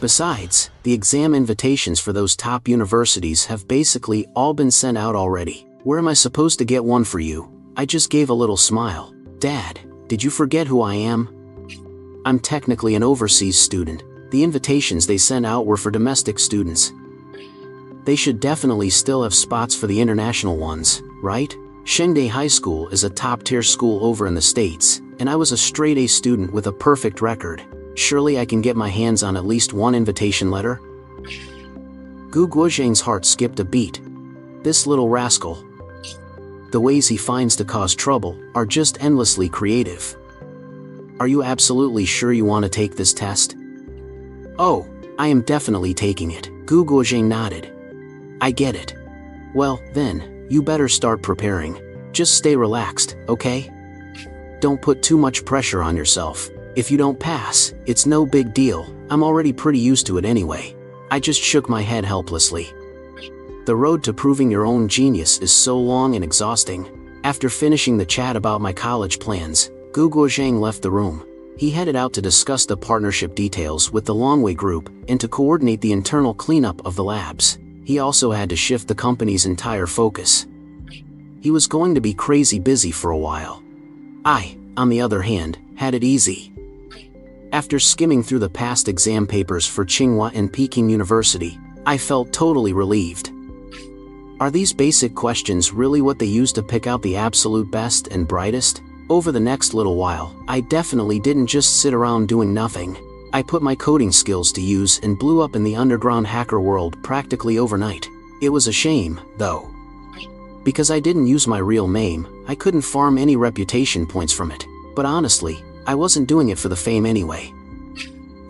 Besides, the exam invitations for those top universities have basically all been sent out already. Where am I supposed to get one for you? I just gave a little smile. Dad, did you forget who I am? I'm technically an overseas student. The invitations they sent out were for domestic students. They should definitely still have spots for the international ones, right? Shengde High School is a top-tier school over in the States, and I was a straight-A student with a perfect record. Surely I can get my hands on at least one invitation letter? Gu Guozhang's heart skipped a beat. This little rascal. The ways he finds to cause trouble are just endlessly creative. Are you absolutely sure you want to take this test? Oh, I am definitely taking it. Gu Guozhang nodded. I get it. Well, then, you better start preparing. Just stay relaxed, okay? Don't put too much pressure on yourself. If you don't pass, it's no big deal. I'm already pretty used to it anyway. I just shook my head helplessly. The road to proving your own genius is so long and exhausting. After finishing the chat about my college plans, Gu Guozhang left the room. He headed out to discuss the partnership details with the Longwei Group and to coordinate the internal cleanup of the labs. He also had to shift the company's entire focus. He was going to be crazy busy for a while. I, on the other hand, had it easy. After skimming through the past exam papers for Tsinghua and Peking University, I felt totally relieved. Are these basic questions really what they use to pick out the absolute best and brightest? Over the next little while, I definitely didn't just sit around doing nothing. I put my coding skills to use and blew up in the underground hacker world practically overnight. It was a shame, though. Because I didn't use my real name, I couldn't farm any reputation points from it. But honestly, I wasn't doing it for the fame anyway.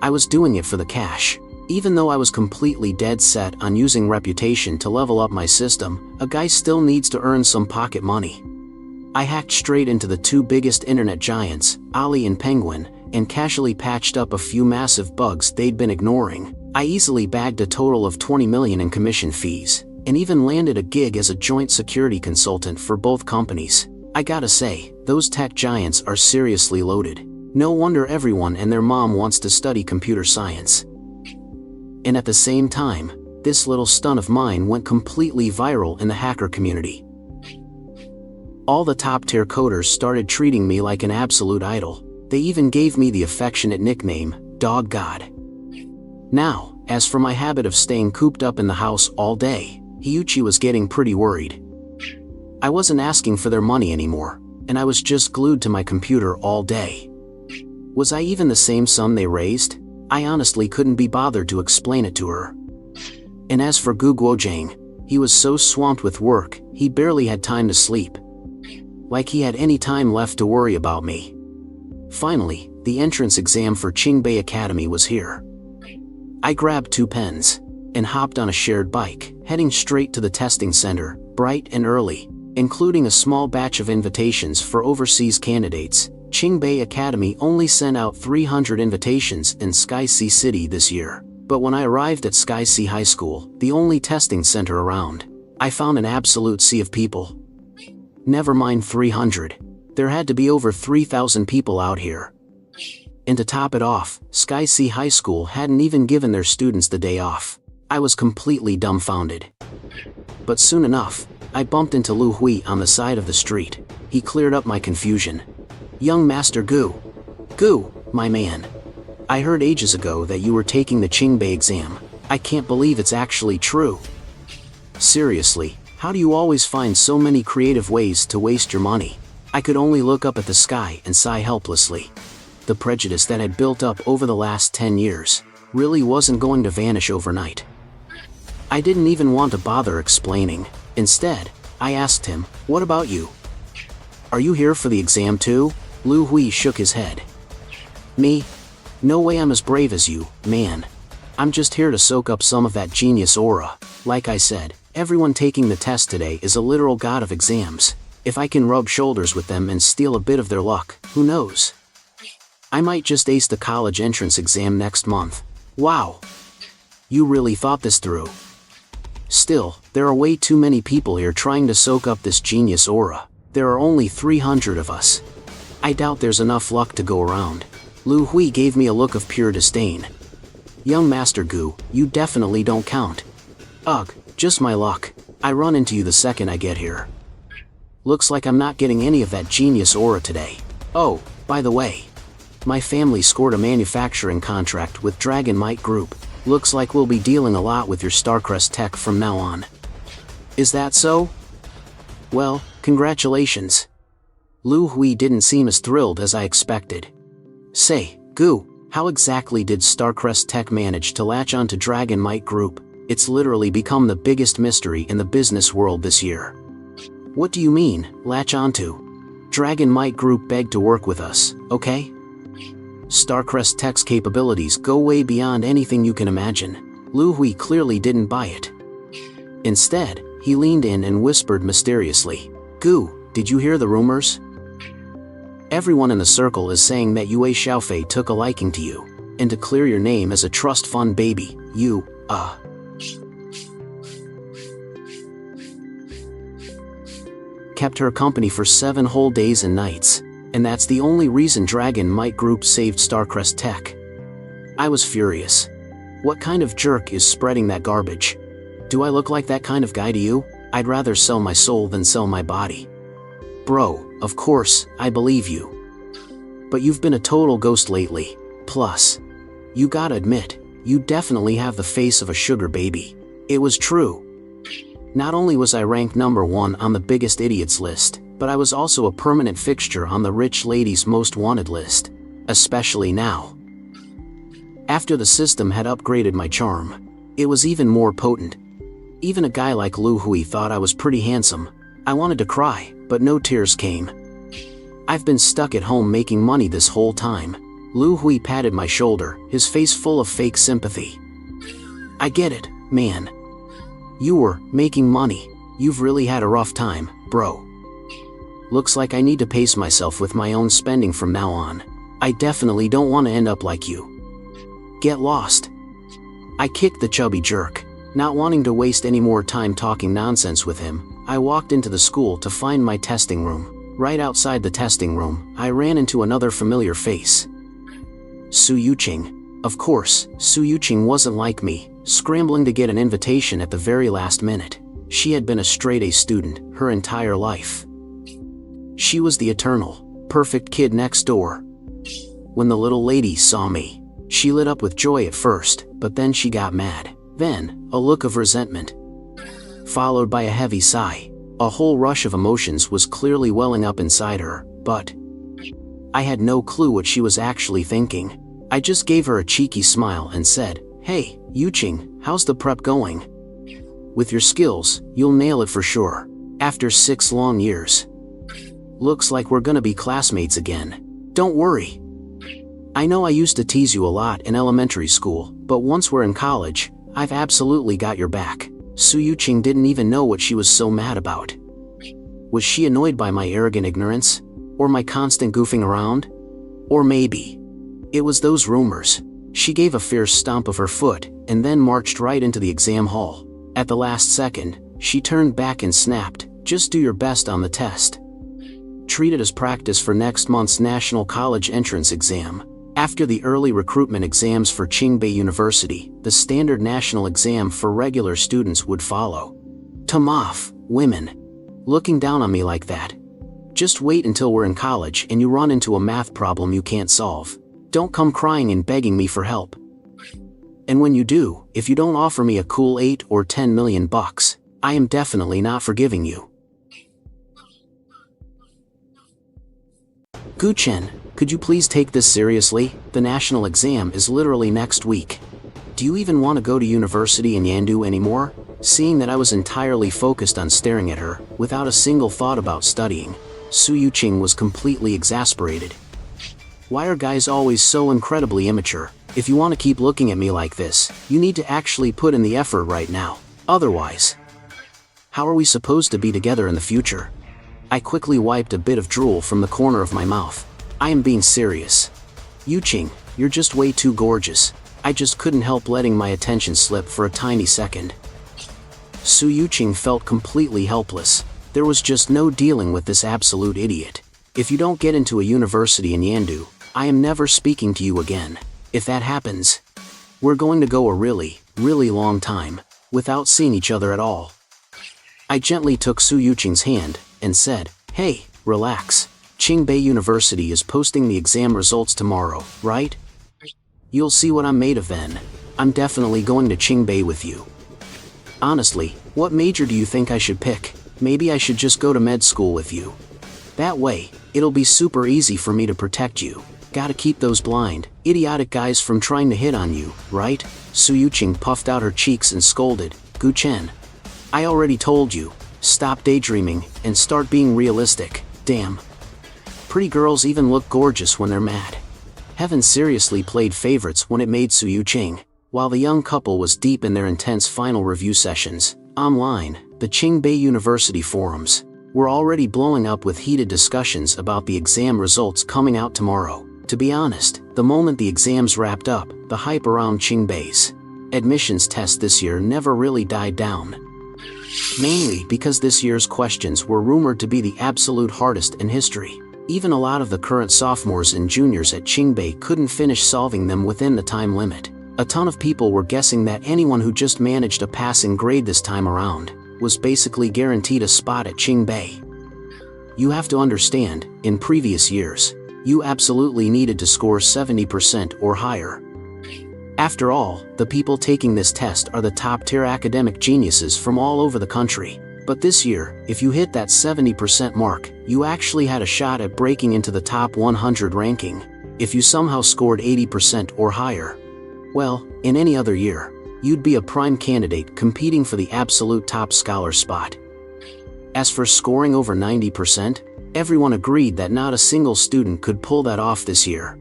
I was doing it for the cash. Even though I was completely dead set on using reputation to level up my system, a guy still needs to earn some pocket money. I hacked straight into the two biggest internet giants, Ali and Penguin, and casually patched up a few massive bugs they'd been ignoring. I easily bagged a total of 20 million in commission fees, and even landed a gig as a joint security consultant for both companies. I gotta say, those tech giants are seriously loaded. No wonder everyone and their mom wants to study computer science. And at the same time, this little stunt of mine went completely viral in the hacker community. All the top-tier coders started treating me like an absolute idol. They even gave me the affectionate nickname, Dog God. Now, as for my habit of staying cooped up in the house all day, Hyuchi was getting pretty worried. I wasn't asking for their money anymore, and I was just glued to my computer all day. Was I even the same son they raised? I honestly couldn't be bothered to explain it to her. And as for Gu Guozhang, he was so swamped with work, he barely had time to sleep. Like he had any time left to worry about me. Finally, the entrance exam for Qingbei Academy was here. I grabbed 2 pens and hopped on a shared bike, heading straight to the testing center, bright and early. Including a small batch of invitations for overseas candidates, Qingbei Academy only sent out 300 invitations in Sky Sea City this year. But when I arrived at Sky Sea High School, the only testing center around, I found an absolute sea of people. Never mind 300. There had to be over 3,000 people out here. And to top it off, Sky Sea High School hadn't even given their students the day off. I was completely dumbfounded. But soon enough, I bumped into Lu Hui on the side of the street. He cleared up my confusion. Young Master Gu. Gu, my man. I heard ages ago that you were taking the Qingbei exam. I can't believe it's actually true. Seriously, how do you always find so many creative ways to waste your money? I could only look up at the sky and sigh helplessly. The prejudice that had built up over the last 10 years really wasn't going to vanish overnight. I didn't even want to bother explaining. Instead, I asked him, "What about you? Are you here for the exam too?" Lu Hui shook his head. Me? No way I'm as brave as you, man. I'm just here to soak up some of that genius aura. Like I said, everyone taking the test today is a literal god of exams. If I can rub shoulders with them and steal a bit of their luck, who knows? I might just ace the college entrance exam next month. Wow! You really thought this through. Still, there are way too many people here trying to soak up this genius aura. There are only 300 of us. I doubt there's enough luck to go around. Lu Hui gave me a look of pure disdain. Young Master Gu, you definitely don't count. Ugh, just my luck. I run into you the second I get here. Looks like I'm not getting any of that genius aura today. Oh, by the way, my family scored a manufacturing contract with Dragon Might Group. Looks like we'll be dealing a lot with your Starcrest tech from now on. Is that so? Well, congratulations. Lu Hui didn't seem as thrilled as I expected. Say, Gu, how exactly did Starcrest Tech manage to latch onto Dragon Might Group? It's literally become the biggest mystery in the business world this year. What do you mean, latch onto? Dragon Might Group begged to work with us, okay? Starcrest Tech's capabilities go way beyond anything you can imagine. Lu Hui clearly didn't buy it. Instead, he leaned in and whispered mysteriously, Gu, did you hear the rumors? Everyone in the circle is saying that Yue Xiaofei took a liking to you, and to clear your name as a trust fund baby, you, kept her company for 7 whole days and nights, and that's the only reason Dragon Might Group saved Starcrest Tech. I was furious. What kind of jerk is spreading that garbage? Do I look like that kind of guy to you? I'd rather sell my soul than sell my body. Bro, of course, I believe you. But you've been a total ghost lately. Plus, you gotta admit, you definitely have the face of a sugar baby. It was true. Not only was I ranked number 1 on the biggest idiots list, but I was also a permanent fixture on the rich ladies' most wanted list. Especially now. After the system had upgraded my charm, it was even more potent. Even a guy like Lu Hui thought I was pretty handsome. I wanted to cry, but no tears came. I've been stuck at home making money this whole time. Lu Hui patted my shoulder, his face full of fake sympathy. I get it, man. You were making money. You've really had a rough time, bro. Looks like I need to pace myself with my own spending from now on. I definitely don't want to end up like you. Get lost. I kicked the chubby jerk. Not wanting to waste any more time talking nonsense with him, I walked into the school to find my testing room. Right outside the testing room, I ran into another familiar face. Su Yuqing. Of course, Su Yuqing wasn't like me, scrambling to get an invitation at the very last minute. She had been a straight-A student her entire life. She was the eternal, perfect kid next door. When the little lady saw me, she lit up with joy at first, but then she got mad. Then, a look of resentment, followed by a heavy sigh. A whole rush of emotions was clearly welling up inside her, but I had no clue what she was actually thinking. I just gave her a cheeky smile and said, Hey, Yuqing, how's the prep going? With your skills, you'll nail it for sure. After 6 long years. Looks like we're gonna be classmates again. Don't worry. I know I used to tease you a lot in elementary school, but once we're in college, I've absolutely got your back. Su Yuqing didn't even know what she was so mad about. Was she annoyed by my arrogant ignorance? Or my constant goofing around? Or maybe it was those rumors. She gave a fierce stomp of her foot, and then marched right into the exam hall. At the last second, she turned back and snapped, Just do your best on the test. Treat it as practice for next month's National College Entrance Exam. After the early recruitment exams for Qingbei University, the standard national exam for regular students would follow. Tomoff, women. Looking down on me like that. Just wait until we're in college and you run into a math problem you can't solve. Don't come crying and begging me for help. And when you do, if you don't offer me a cool 8 or 10 million bucks, I am definitely not forgiving you. Guchen, could you please take this seriously? The national exam is literally next week. Do you even want to go to university in Yandu anymore? Seeing that I was entirely focused on staring at her, without a single thought about studying, Su Yuqing was completely exasperated. Why are guys always so incredibly immature? If you want to keep looking at me like this, you need to actually put in the effort right now. Otherwise, how are we supposed to be together in the future? I quickly wiped a bit of drool from the corner of my mouth. I am being serious. Yuqing, you're just way too gorgeous. I just couldn't help letting my attention slip for a tiny second. Su Yuqing felt completely helpless. There was just no dealing with this absolute idiot. If you don't get into a university in Yandu, I am never speaking to you again. If that happens, we're going to go a really, really long time, without seeing each other at all. I gently took Su Yuqing's hand, and said, "Hey, relax. Qingbei University is posting the exam results tomorrow, right? You'll see what I'm made of then. I'm definitely going to Qingbei with you. Honestly, what major do you think I should pick? Maybe I should just go to med school with you. That way, it'll be super easy for me to protect you. Gotta keep those blind, idiotic guys from trying to hit on you, right?" Su Yuqing puffed out her cheeks and scolded, "Gu Chen. I already told you, stop daydreaming, and start being realistic, damn. Pretty girls even look gorgeous when they're mad." Heaven seriously played favorites when it made Su Yuqing. While the young couple was deep in their intense final review sessions, online, the Qingbei University forums were already blowing up with heated discussions about the exam results coming out tomorrow. To be honest, the moment the exams wrapped up, the hype around Qingbei's admissions test this year never really died down. Mainly because this year's questions were rumored to be the absolute hardest in history. Even a lot of the current sophomores and juniors at Qingbei couldn't finish solving them within the time limit. A ton of people were guessing that anyone who just managed a passing grade this time around was basically guaranteed a spot at Qingbei. You have to understand, in previous years, you absolutely needed to score 70% or higher. After all, the people taking this test are the top-tier academic geniuses from all over the country. But this year, if you hit that 70% mark, you actually had a shot at breaking into the top 100 ranking. If you somehow scored 80% or higher, well, in any other year, you'd be a prime candidate competing for the absolute top scholar spot. As for scoring over 90%, everyone agreed that not a single student could pull that off this year.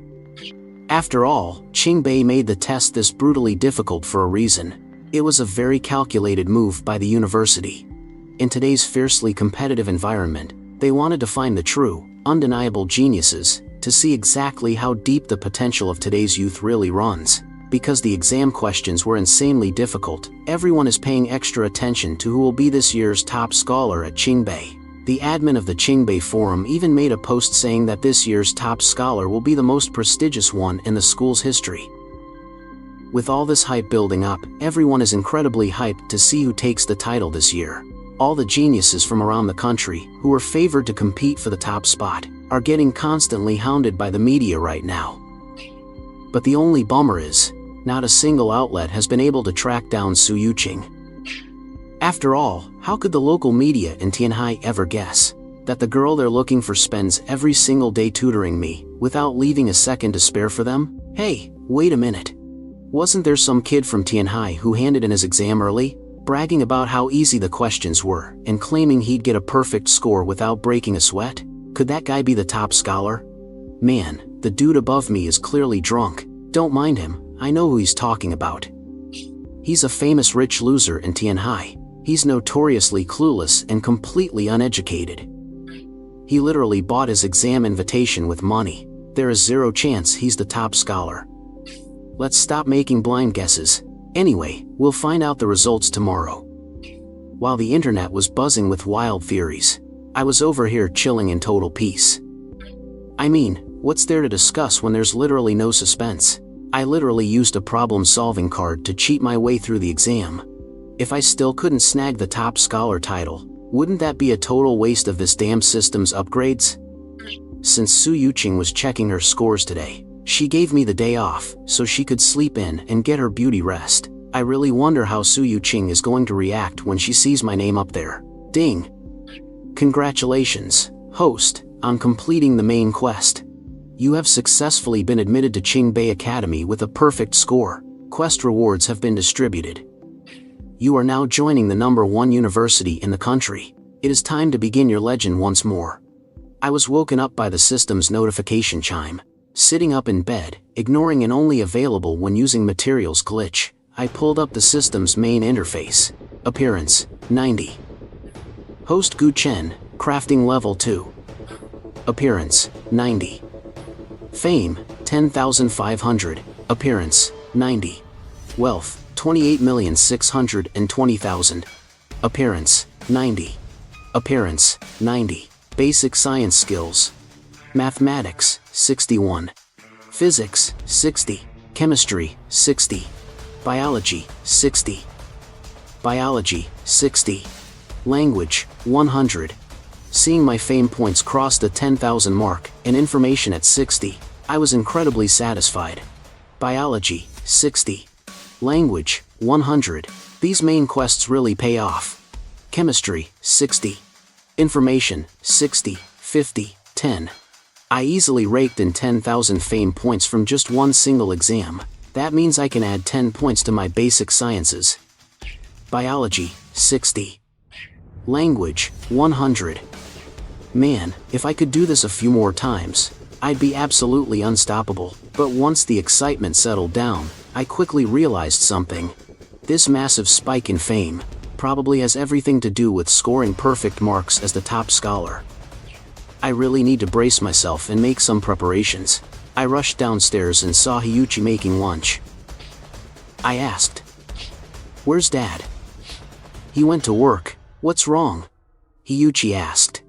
After all, Qingbei made the test this brutally difficult for a reason. It was a very calculated move by the university. In today's fiercely competitive environment, they wanted to find the true, undeniable geniuses, to see exactly how deep the potential of today's youth really runs. Because the exam questions were insanely difficult, everyone is paying extra attention to who will be this year's top scholar at Qingbei. The admin of the Qingbei forum even made a post saying that this year's top scholar will be the most prestigious one in the school's history. With all this hype building up, everyone is incredibly hyped to see who takes the title this year. All the geniuses from around the country, who are favored to compete for the top spot, are getting constantly hounded by the media right now. But the only bummer is, not a single outlet has been able to track down Su Yuqing. After all, how could the local media in Tianhai ever guess that the girl they're looking for spends every single day tutoring me, without leaving a second to spare for them? Hey, wait a minute. Wasn't there some kid from Tianhai who handed in his exam early, bragging about how easy the questions were, and claiming he'd get a perfect score without breaking a sweat? Could that guy be the top scholar? Man, the dude above me is clearly drunk. Don't mind him, I know who he's talking about. He's a famous rich loser in Tianhai. He's notoriously clueless and completely uneducated. He literally bought his exam invitation with money. There is zero chance he's the top scholar. Let's stop making blind guesses. Anyway, we'll find out the results tomorrow. While the internet was buzzing with wild theories, I was over here chilling in total peace. I mean, what's there to discuss when there's literally no suspense? I literally used a problem-solving card to cheat my way through the exam. If I still couldn't snag the top scholar title, wouldn't that be a total waste of this damn system's upgrades? Since Su Yuqing was checking her scores today, she gave me the day off so she could sleep in and get her beauty rest. I really wonder how Su Yuqing is going to react when she sees my name up there. Ding! Congratulations, host, on completing the main quest. You have successfully been admitted to Qingbei Academy with a perfect score. Quest rewards have been distributed. You are now joining the #1 university in the country. It is time to begin your legend once more. I was woken up by the system's notification chime. Sitting up in bed, ignoring an only available when using materials glitch, I pulled up the system's main interface. Appearance, 90. Host Gu Chen, crafting level 2. Appearance, 90. Fame, 10,500. Appearance, 90. Wealth, 28,620,000. Appearance, 90. Appearance, 90. Basic science skills. Mathematics, 61. Physics, 60. Chemistry, 60. Biology, 60. Biology, 60. Language, 100. Seeing my fame points cross the 10,000 mark, and information at 60, I was incredibly satisfied. Biology, 60. Language, 100. These main quests really pay off. Chemistry, 60. Information, 60, 50, 10. I easily raked in 10,000 fame points from just one single exam. That means I can add 10 points to my basic sciences. Biology, 60. Language, 100. Man, if I could do this a few more times, I'd be absolutely unstoppable. But once the excitement settled down, I quickly realized something. This massive spike in fame probably has everything to do with scoring perfect marks as the top scholar. I really need to brace myself and make some preparations. I rushed downstairs and saw Hiyuchi making lunch. I asked, "Where's Dad?" "He went to work." "What's wrong?" Hiyuchi asked.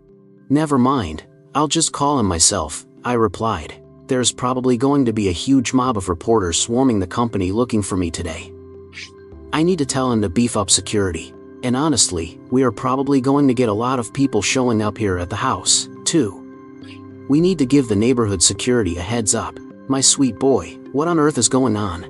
"Never mind, I'll just call him myself," I replied. "There's probably going to be a huge mob of reporters swarming the company looking for me today. I need to tell him to beef up security. And honestly, we are probably going to get a lot of people showing up here at the house, too. We need to give the neighborhood security a heads up." "My sweet boy, what on earth is going on?"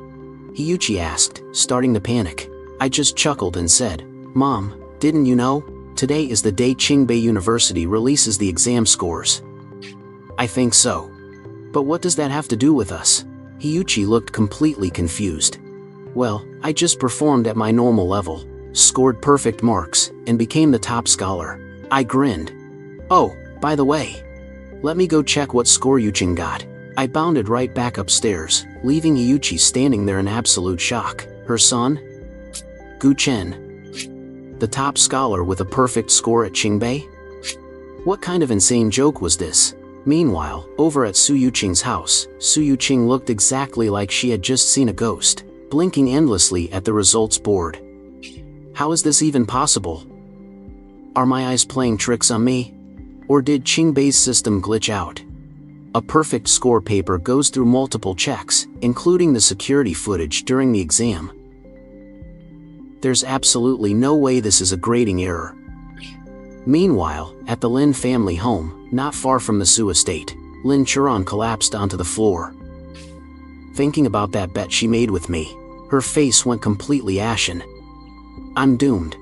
Hiyuchi asked, starting to panic. I just chuckled and said, "Mom, didn't you know? Today is the day Qingbei University releases the exam scores." "I think so. But what does that have to do with us?" Hiyuchi looked completely confused. "Well, I just performed at my normal level, scored perfect marks, and became the top scholar." I grinned. "Oh, by the way, let me go check what score Yuching got." I bounded right back upstairs, leaving Hiyuchi standing there in absolute shock. Her son? Gu Chen. The top scholar with a perfect score at Qingbei? What kind of insane joke was this? Meanwhile, over at Su Yuqing's house, Su Yuqing looked exactly like she had just seen a ghost, blinking endlessly at the results board. How is this even possible? Are my eyes playing tricks on me? Or did Qingbei's system glitch out? A perfect score paper goes through multiple checks, including the security footage during the exam. There's absolutely no way this is a grading error. Meanwhile, at the Lin family home, not far from the Su estate, Lin Churon collapsed onto the floor. Thinking about that bet she made with me, her face went completely ashen. I'm doomed.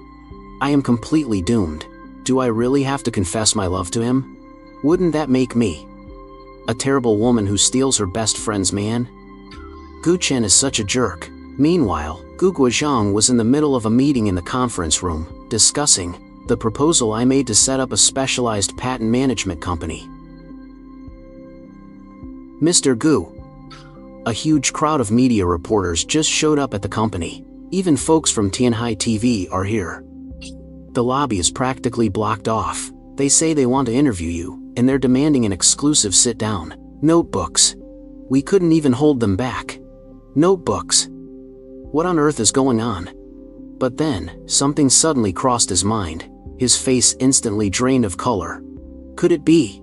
I am completely doomed. Do I really have to confess my love to him? Wouldn't that make me a terrible woman who steals her best friend's man? Gu Chen is such a jerk. Meanwhile, Gu Guozhang was in the middle of a meeting in the conference room, discussing the proposal I made to set up a specialized patent management company. Mr. Gu. A huge crowd of media reporters just showed up at the company. Even folks from Tianhai TV are here. The lobby is practically blocked off. They say they want to interview you, and they're demanding an exclusive sit-down. Notebooks. We couldn't even hold them back. Notebooks. What on earth is going on? But then, something suddenly crossed his mind. His face instantly drained of color. Could it be?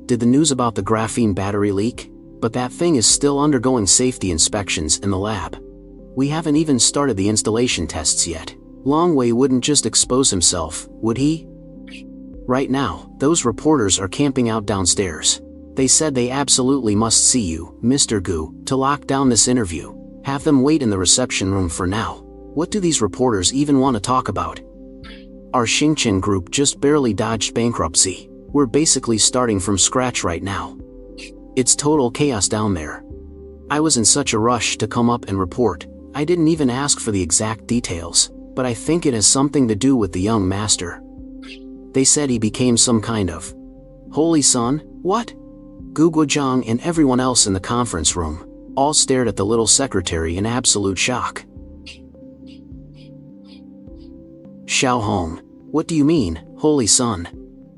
Did the news about the graphene battery leak? But that thing is still undergoing safety inspections in the lab. We haven't even started the installation tests yet. Longwei wouldn't just expose himself, would he? Right now, those reporters are camping out downstairs. They said they absolutely must see you, Mr. Gu, to lock down this interview. Have them wait in the reception room for now. What do these reporters even want to talk about? Our Xingqian group just barely dodged bankruptcy. We're basically starting from scratch right now. It's total chaos down there. I was in such a rush to come up and report. I didn't even ask for the exact details, but I think it has something to do with the young master. They said he became some kind of holy son. What? Gu Guozhang and everyone else in the conference room all stared at the little secretary in absolute shock. Xiao Hong, what do you mean, holy son?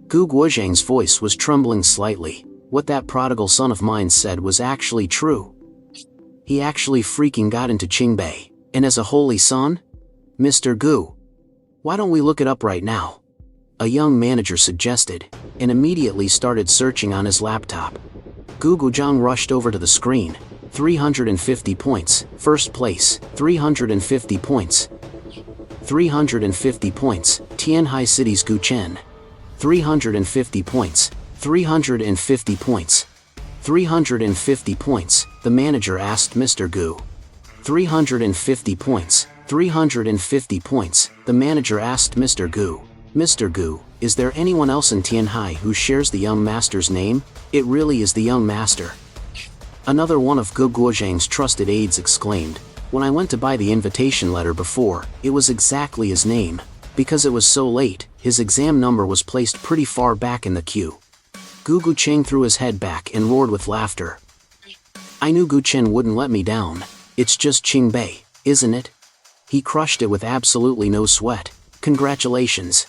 Gu Guozhang's voice was trembling slightly. What that prodigal son of mine said was actually true. He actually freaking got into Qingbei, and as a holy son? Mr. Gu. Why don't we look it up right now? A young manager suggested, and immediately started searching on his laptop. Gu Guozhang rushed over to the screen. 350 points, first place, 350 points. 350 points, Tianhai City's Gu Chen. 350 points, 350 points. 350 points, the manager asked Mr. Gu. 350 points, 350 points, the manager asked Mr. Gu. Mr. Gu, is there anyone else in Tianhai who shares the young master's name? It really is the young master. Another one of Gu Guozhang's trusted aides exclaimed, when I went to buy the invitation letter before, it was exactly his name. Because it was so late, his exam number was placed pretty far back in the queue. Gu Guozhang threw his head back and roared with laughter. I knew Gu Chen wouldn't let me down. It's just Qingbei, isn't it? He crushed it with absolutely no sweat. Congratulations.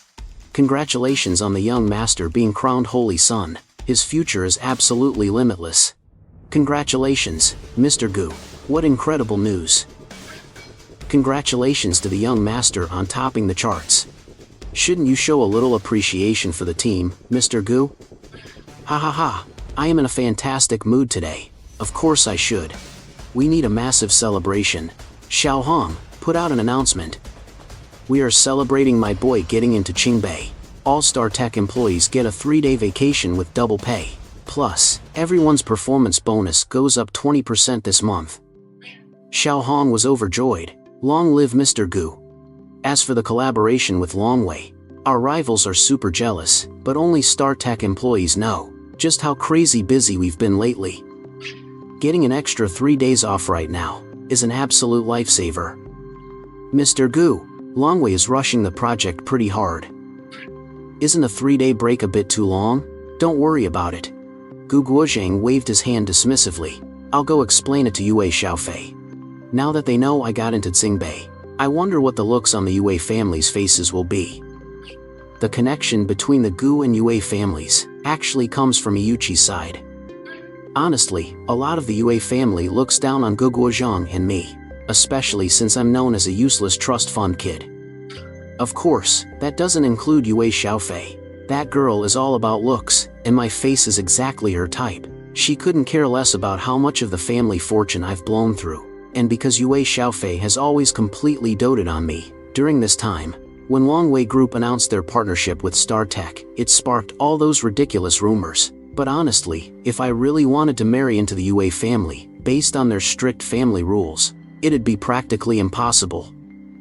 Congratulations on the young master being crowned Holy Son. His future is absolutely limitless. Congratulations, Mr. Gu. What incredible news. Congratulations to the young master on topping the charts. Shouldn't you show a little appreciation for the team, Mr. Gu? Ha ha ha, I am in a fantastic mood today. Of course I should. We need a massive celebration. Xiao Hong, put out an announcement. We are celebrating my boy getting into Qingbei. All Star Tech employees get a 3-day vacation with double pay. Plus, everyone's performance bonus goes up 20% this month. Xiao Hong was overjoyed. Long live Mr. Gu. As for the collaboration with Longwei, our rivals are super jealous, but only Star Tech employees know just how crazy busy we've been lately. Getting an extra 3 days off right now is an absolute lifesaver. Mr. Gu, Longwei is rushing the project pretty hard. Isn't a 3-day break a bit too long? Don't worry about it. Gu Guozhang waved his hand dismissively. I'll go explain it to Yue Xiaofei. Now that they know I got into Qingbei, I wonder what the looks on the Yue family's faces will be. The connection between the Gu and Yue families actually comes from Miyuchi's side. Honestly, a lot of the Yue family looks down on Gu Guozhang and me, especially since I'm known as a useless trust fund kid. Of course, that doesn't include Yue Xiaofei. That girl is all about looks, and my face is exactly her type. She couldn't care less about how much of the family fortune I've blown through. And because Yue Xiaofei has always completely doted on me, during this time, when Longwei Group announced their partnership with StarTech, it sparked all those ridiculous rumors. But honestly, if I really wanted to marry into the Yue family, based on their strict family rules, it'd be practically impossible.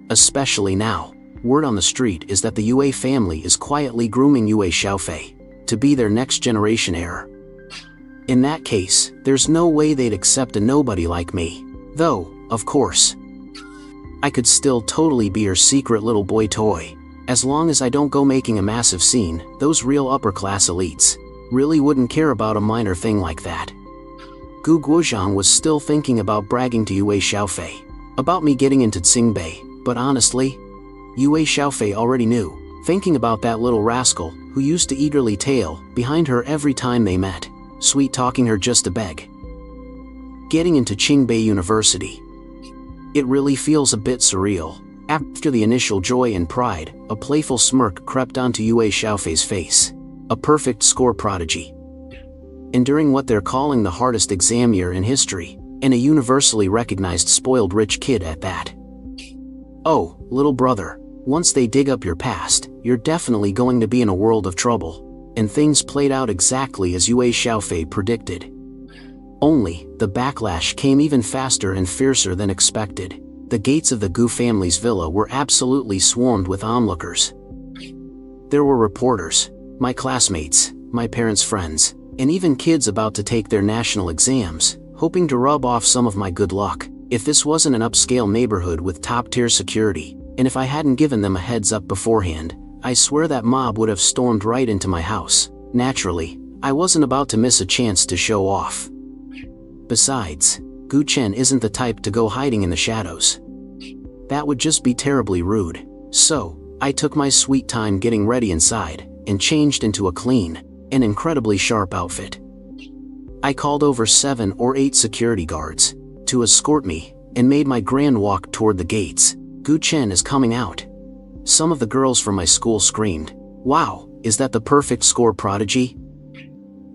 Especially now. Word on the street is that the Yue family is quietly grooming Yue Xiaofei to be their next generation heir. In that case, there's no way they'd accept a nobody like me. Though, of course, I could still totally be her secret little boy toy. As long as I don't go making a massive scene, those real upper-class elites really wouldn't care about a minor thing like that. Gu Guozhang was still thinking about bragging to Yue Xiaofei about me getting into Qingbei, but honestly, Yue Xiaofei already knew, thinking about that little rascal who used to eagerly tail behind her every time they met, sweet-talking her just to beg. Getting into Qingbei University. It really feels a bit surreal. After the initial joy and pride, a playful smirk crept onto Yue Xiaofei's face. A perfect score prodigy. Enduring what they're calling the hardest exam year in history, and a universally recognized spoiled rich kid at that. Oh, little brother, once they dig up your past, you're definitely going to be in a world of trouble. And things played out exactly as Yue Xiaofei predicted. Only, the backlash came even faster and fiercer than expected. The gates of the Gu family's villa were absolutely swarmed with onlookers. There were reporters, my classmates, my parents' friends, and even kids about to take their national exams, hoping to rub off some of my good luck. If this wasn't an upscale neighborhood with top-tier security, and if I hadn't given them a heads up beforehand, I swear that mob would have stormed right into my house. Naturally, I wasn't about to miss a chance to show off. Besides, Gu Chen isn't the type to go hiding in the shadows. That would just be terribly rude. So, I took my sweet time getting ready inside, and changed into a clean and incredibly sharp outfit. I called over 7 or 8 security guards to escort me, and made my grand walk toward the gates. Gu Chen is coming out. Some of the girls from my school screamed, "Wow, is that the perfect score prodigy?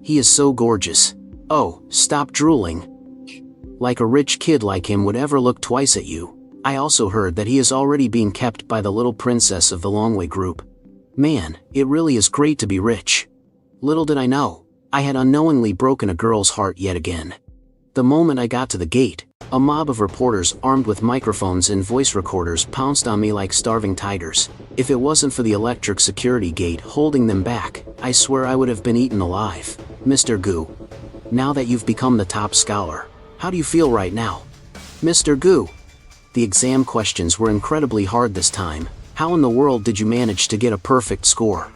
He is so gorgeous. Oh, stop drooling. Like a rich kid like him would ever look twice at you." I also heard that he is already being kept by the little princess of the Longway group. Man, it really is great to be rich. Little did I know, I had unknowingly broken a girl's heart yet again. The moment I got to the gate, a mob of reporters armed with microphones and voice recorders pounced on me like starving tigers. If it wasn't for the electric security gate holding them back, I swear I would have been eaten alive. "Mr. Gu, now that you've become the top scholar, how do you feel right now?" "Mr. Gu." The exam questions were incredibly hard this time. "How in the world did you manage to get a perfect score?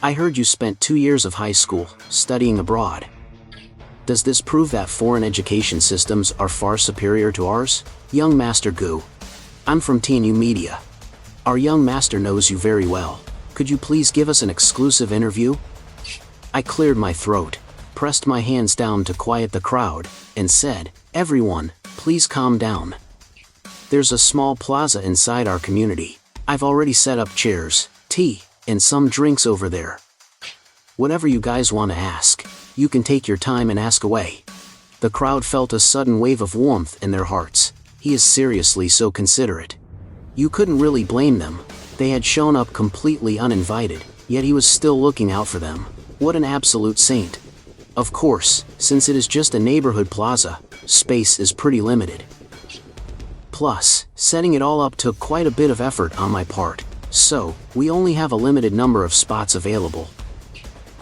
I heard you spent 2 years of high school studying abroad. Does this prove that foreign education systems are far superior to ours?" "Young Master Gu, I'm from TNU Media. Our young master knows you very well. Could you please give us an exclusive interview?" I cleared my throat, pressed my hands down to quiet the crowd, and said, "Everyone, please calm down. There's a small plaza inside our community. I've already set up chairs, tea, and some drinks over there. Whatever you guys want to ask, you can take your time and ask away." The crowd felt a sudden wave of warmth in their hearts. He is seriously so considerate. You couldn't really blame them. They had shown up completely uninvited, yet he was still looking out for them. What an absolute saint. Of course, since it is just a neighborhood plaza, space is pretty limited. Plus, setting it all up took quite a bit of effort on my part, so we only have a limited number of spots available.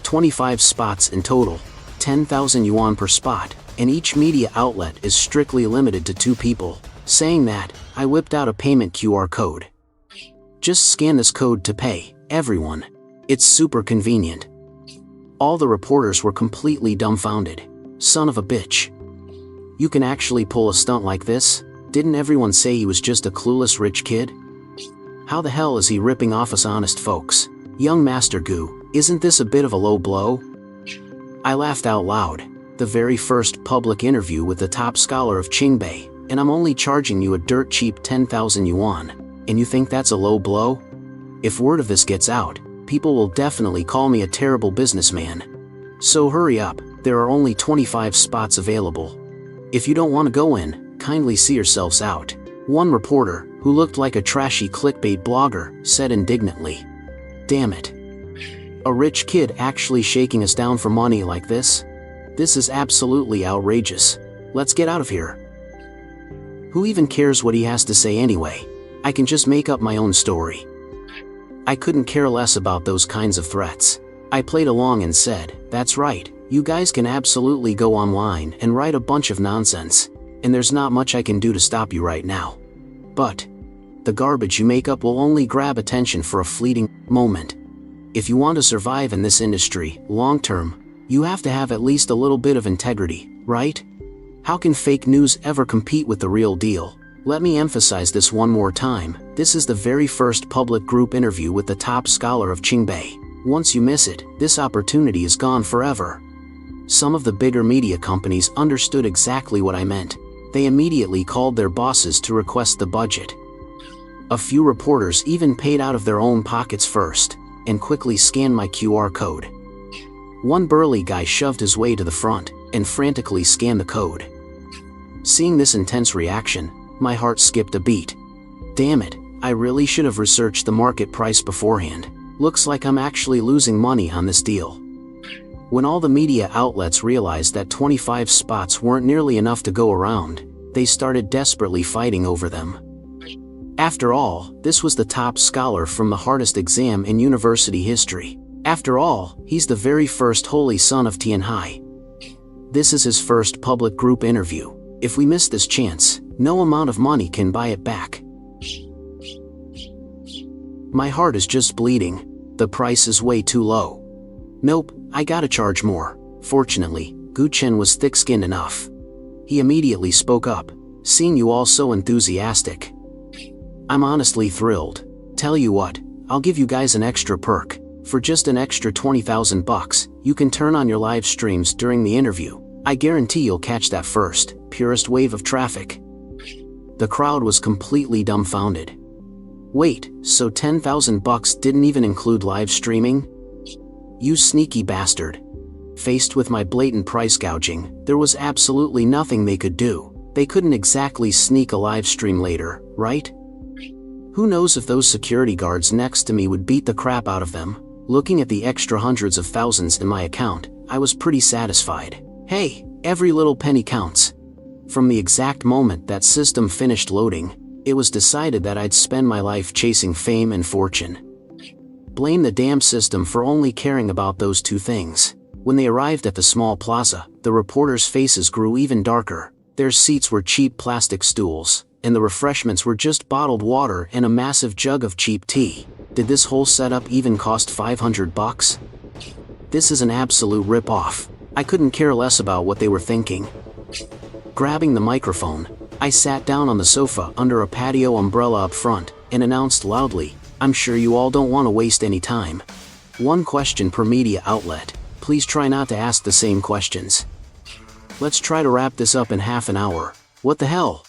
25 spots in total, 10,000 yuan per spot, and each media outlet is strictly limited to 2 people. Saying that, I whipped out a payment QR code. Just scan this code to pay, everyone. It's super convenient. All the reporters were completely dumbfounded. Son of a bitch. You can actually pull a stunt like this? Didn't everyone say he was just a clueless rich kid? How the hell is he ripping off us honest folks? Young Master Gu, isn't this a bit of a low blow? I laughed out loud. The very first public interview with the top scholar of Qingbei, and I'm only charging you a dirt cheap 10,000 yuan, and you think that's a low blow? If word of this gets out, people will definitely call me a terrible businessman. So hurry up, there are only 25 spots available. If you don't want to go in, kindly see yourselves out. One reporter, who looked like a trashy clickbait blogger, said indignantly. Damn it. A rich kid actually shaking us down for money like this? This is absolutely outrageous. Let's get out of here. Who even cares what he has to say anyway? I can just make up my own story. I couldn't care less about those kinds of threats. I played along and said, "That's right, you guys can absolutely go online and write a bunch of nonsense, and there's not much I can do to stop you right now. But the garbage you make up will only grab attention for a fleeting moment. If you want to survive in this industry, long term, you have to have at least a little bit of integrity, right? How can fake news ever compete with the real deal?" Let me emphasize this one more time. This is the very first public group interview with the top scholar of Qingbei. Once you miss it, this opportunity is gone forever. Some of the bigger media companies understood exactly what I meant. They immediately called their bosses to request the budget. A few reporters even paid out of their own pockets first, and quickly scanned my QR code. One burly guy shoved his way to the front, and frantically scanned the code. Seeing this intense reaction, my heart skipped a beat. Damn it, I really should have researched the market price beforehand. Looks like I'm actually losing money on this deal. When all the media outlets realized that 25 spots weren't nearly enough to go around, they started desperately fighting over them. After all, this was the top scholar from the hardest exam in university history. After all, he's the very first holy son of Tianhai. This is his first public group interview. If we miss this chance, no amount of money can buy it back. My heart is just bleeding. The price is way too low. Nope, I gotta charge more. Fortunately, Gu Chen was thick-skinned enough. He immediately spoke up. Seeing you all so enthusiastic, I'm honestly thrilled. Tell you what, I'll give you guys an extra perk. For just an extra 20,000 bucks, you can turn on your live streams during the interview. I guarantee you'll catch that first, purest wave of traffic. The crowd was completely dumbfounded. Wait, so $10,000 didn't even include live streaming? You sneaky bastard. Faced with my blatant price gouging, there was absolutely nothing they could do. They couldn't exactly sneak a live stream later, right? Who knows if those security guards next to me would beat the crap out of them. Looking at the extra hundreds of thousands in my account, I was pretty satisfied. Hey, every little penny counts. From the exact moment that system finished loading, it was decided that I'd spend my life chasing fame and fortune. Blame the damn system for only caring about those two things. When they arrived at the small plaza, the reporters' faces grew even darker. Their seats were cheap plastic stools, and the refreshments were just bottled water and a massive jug of cheap tea. Did this whole setup even cost $500? This is an absolute rip-off. I couldn't care less about what they were thinking. Grabbing the microphone, I sat down on the sofa under a patio umbrella up front and announced loudly, "I'm sure you all don't want to waste any time. One question per media outlet. Please try not to ask the same questions. Let's try to wrap this up in half an hour. What the hell?